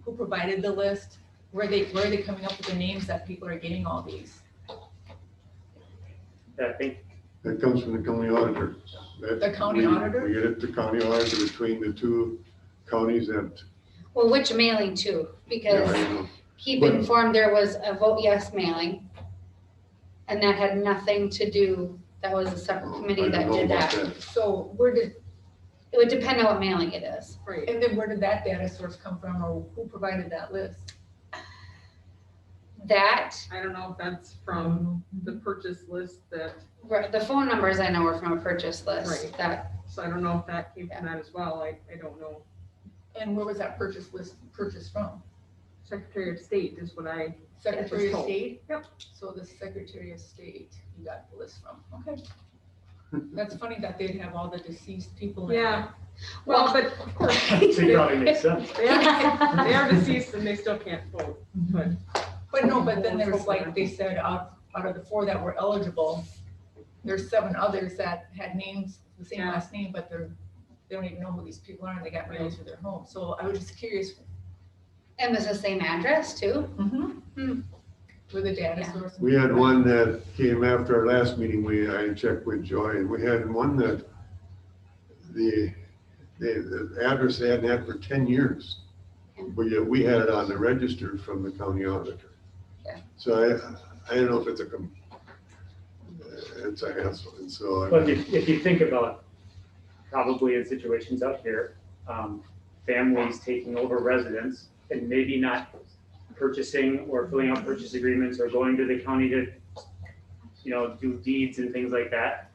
Who provided the list? Where are they coming up with the names that people are getting all these? I think, That comes from the county auditor. The county auditor? We get it to county auditor between the two counties that, Well, which mailing too? yeah, I Because know. keep But- informed there was a vote yes mailing. And that had nothing to do, that was a separate committee I that don't know did about that. So It would depend on what mailing it is. Right. and then where did that data source come from, or who provided that list? That, I don't know if that's from the purchase list that, the phone numbers I know are from a purchase list. Right. That, so I don't know if that came from that as well. I don't know. And where was that purchase list purchased from? Secretary of State is what I, Secretary of told. State? Yep. So the Secretary of State, you got the list from, okay. That's funny that they'd have all the deceased people in yeah. there. Well, but of course, so it probably makes sense. they are deceased and they still can't vote, but. But then there's like, they said out of the 4 that were eligible, there's 7 others that had names, the same Yeah. last name, but they don't even know who these people are and they got mails to their home. So I was just curious. and was the same address too? With the data Yeah. source. We had one that came after our last meeting, I checked with Joy, and we had one that the address they hadn't had for 10 years. But yet we had it on the register from the county auditor. Yeah. So I don't know if it's it's a hassle, and so. But if you think about, probably in situations out here, families taking over residence and maybe not purchasing or filling out purchase agreements or going to the county to, do deeds and things like that,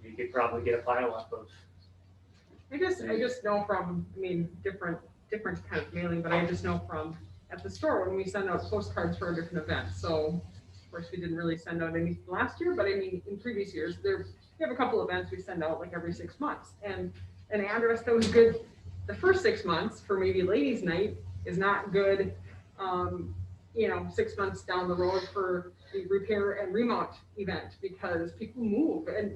you could probably get a pile up of. I just know from, different kind of mailing, but I just know from at the store when we send out postcards for a different event. So of course we didn't really send out any last year, but in previous years, we have a couple events we send out like every 6 months. And an address that was good the first 6 months for maybe ladies' night is not good, 6 months down the road for the repair and remount event because people move and,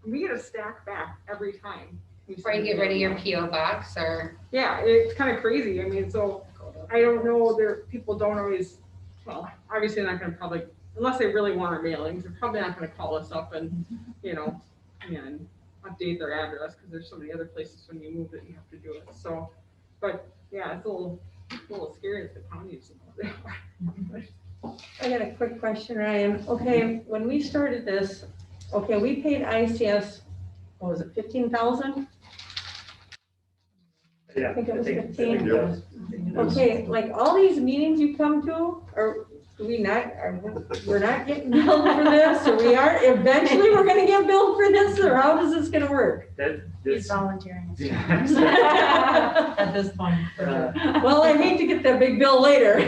we get a stack back every time. Or you get rid of your PO box or. Yeah, it's kind of crazy. So I don't know, people don't always, well, obviously they're not gonna probably, unless they really want our mailings, they're probably not gonna call us up and, and update their address, because there's so many other places when you move that you have to do it. So, but yeah, it's a little scary if the counties. I got a quick question, Ryan. Okay, when we started this, we paid ICS, what was it, 15,000? Yeah. I think it was I 15. Yeah. Okay, like all these meetings you come to, or we're not getting billed for this, or eventually we're gonna get billed for this, or how is this gonna work? He's volunteering. At this point. Well, I hate to get that big bill later.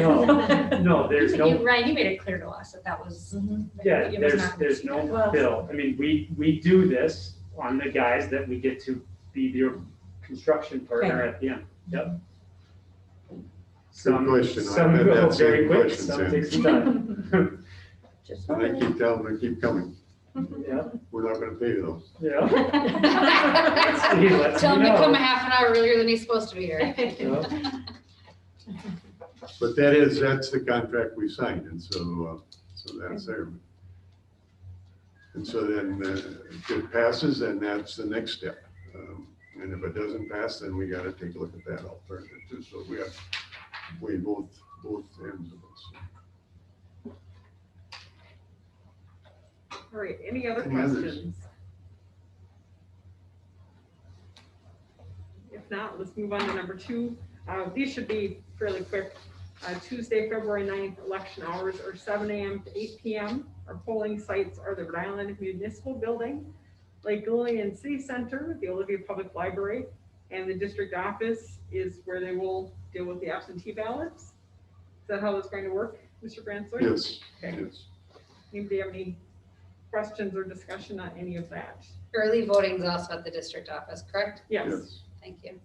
No, there's no, Ryan, you made it clear to us that that was. yeah, it was not- there's no Well- bill. We do this on the guys that we get to be your construction partner at the end. Yep. Some question. I Some had go that same very quick, question, some Sam. take some time. Just And I keep telling them to keep coming. Yeah, We're not gonna pay you though. yeah. He lets Tell me him to come know. a half an hour earlier than he's supposed to be here. Yeah. But that's the contract we signed, and so that's there. And so then if it passes, then that's the next step. And if it doesn't pass, then we gotta take a look at that alternative too. So we have to weigh both ends of this. All right, any other Any others? questions? If not, let's move on to number 2. These should be fairly quick. Tuesday, February 9th, election hours are 7 a.m. to 8 p.m. Our polling sites are the Rhode Island Municipal Building, Lake Lillian City Center, the Olivia Public Library, and the district office is where they will deal with the absentee ballots. Is that how it's going to work, Mr. Bransoy? Yes, Okay. yes. Anybody have any questions or discussion on any of that? Early voting is also at the district office, correct? Yes, Thank you.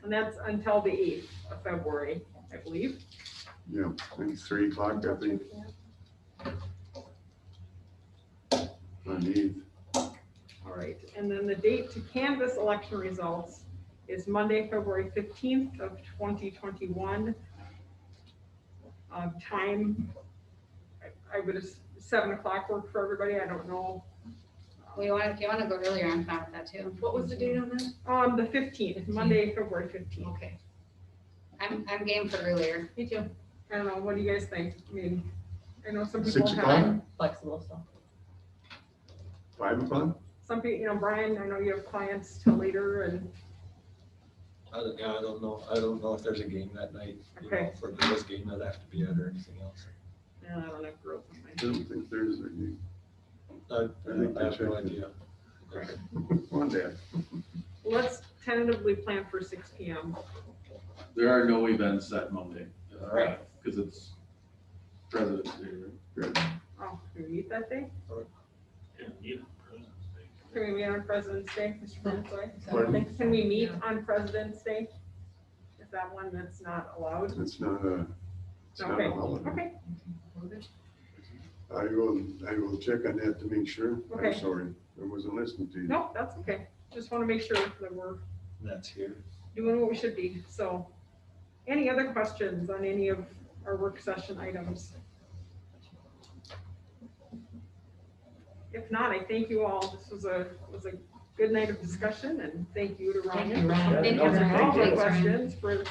and that's until the 8th of February, I believe. Yeah, I think 3 o'clock, I think. On the 8th. All right, and then the date to canvass election results is Monday, February 15th of 2021. Time, I would, 7 o'clock work for everybody, I don't know. If you want to go earlier, I'm fine with that too. What was the date on that? The 15th, Monday, February 15th. Okay. I'm game for earlier. Me too. I don't know, what do you guys think? I mean, I know some 6 people o'clock? have, I'm flexible, so. 5 o'clock? some people, Brian, I know you have clients till later and, Yeah, I don't know if there's a game that night, Okay. for a girls' game that I have to be at or anything else. I don't have girls in I don't think there's a game. I think I have no that's idea. One day. Let's tentatively plan for 6 p.m. There are no events that Monday, Right. because it's President's Day, right? Oh, can we meet that day? Yeah, you know, President's Day. Can we meet on President's Day, Mr. Bransoy? Pardon? Can we meet on President's Day? Is that one that's not allowed? It's not a Okay, holiday. okay, I will check on that to make sure. I'm Okay. sorry, I wasn't listening to you. no, that's okay. Just want to make sure that we're That's here. doing what we should be. So, any other questions on any of our work session items? If not, I thank you all. This was a good night of discussion, and thank you to Thank Ryan. you, Ryan. Thank you, Answering Ryan. all the Thanks, Ryan. questions for,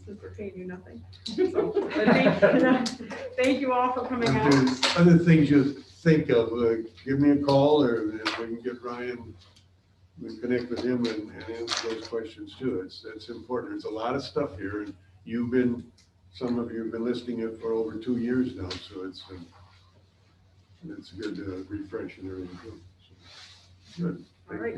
since we're paying you nothing. So, but thank you all for coming out. If there's other things you think of, give me a call or if we can get Ryan, we can connect with him and answer those questions too. It's important. There's a lot of stuff here and some of you have been listening it for over 2 years now, so it's a good refresh and everything. So, good. All right.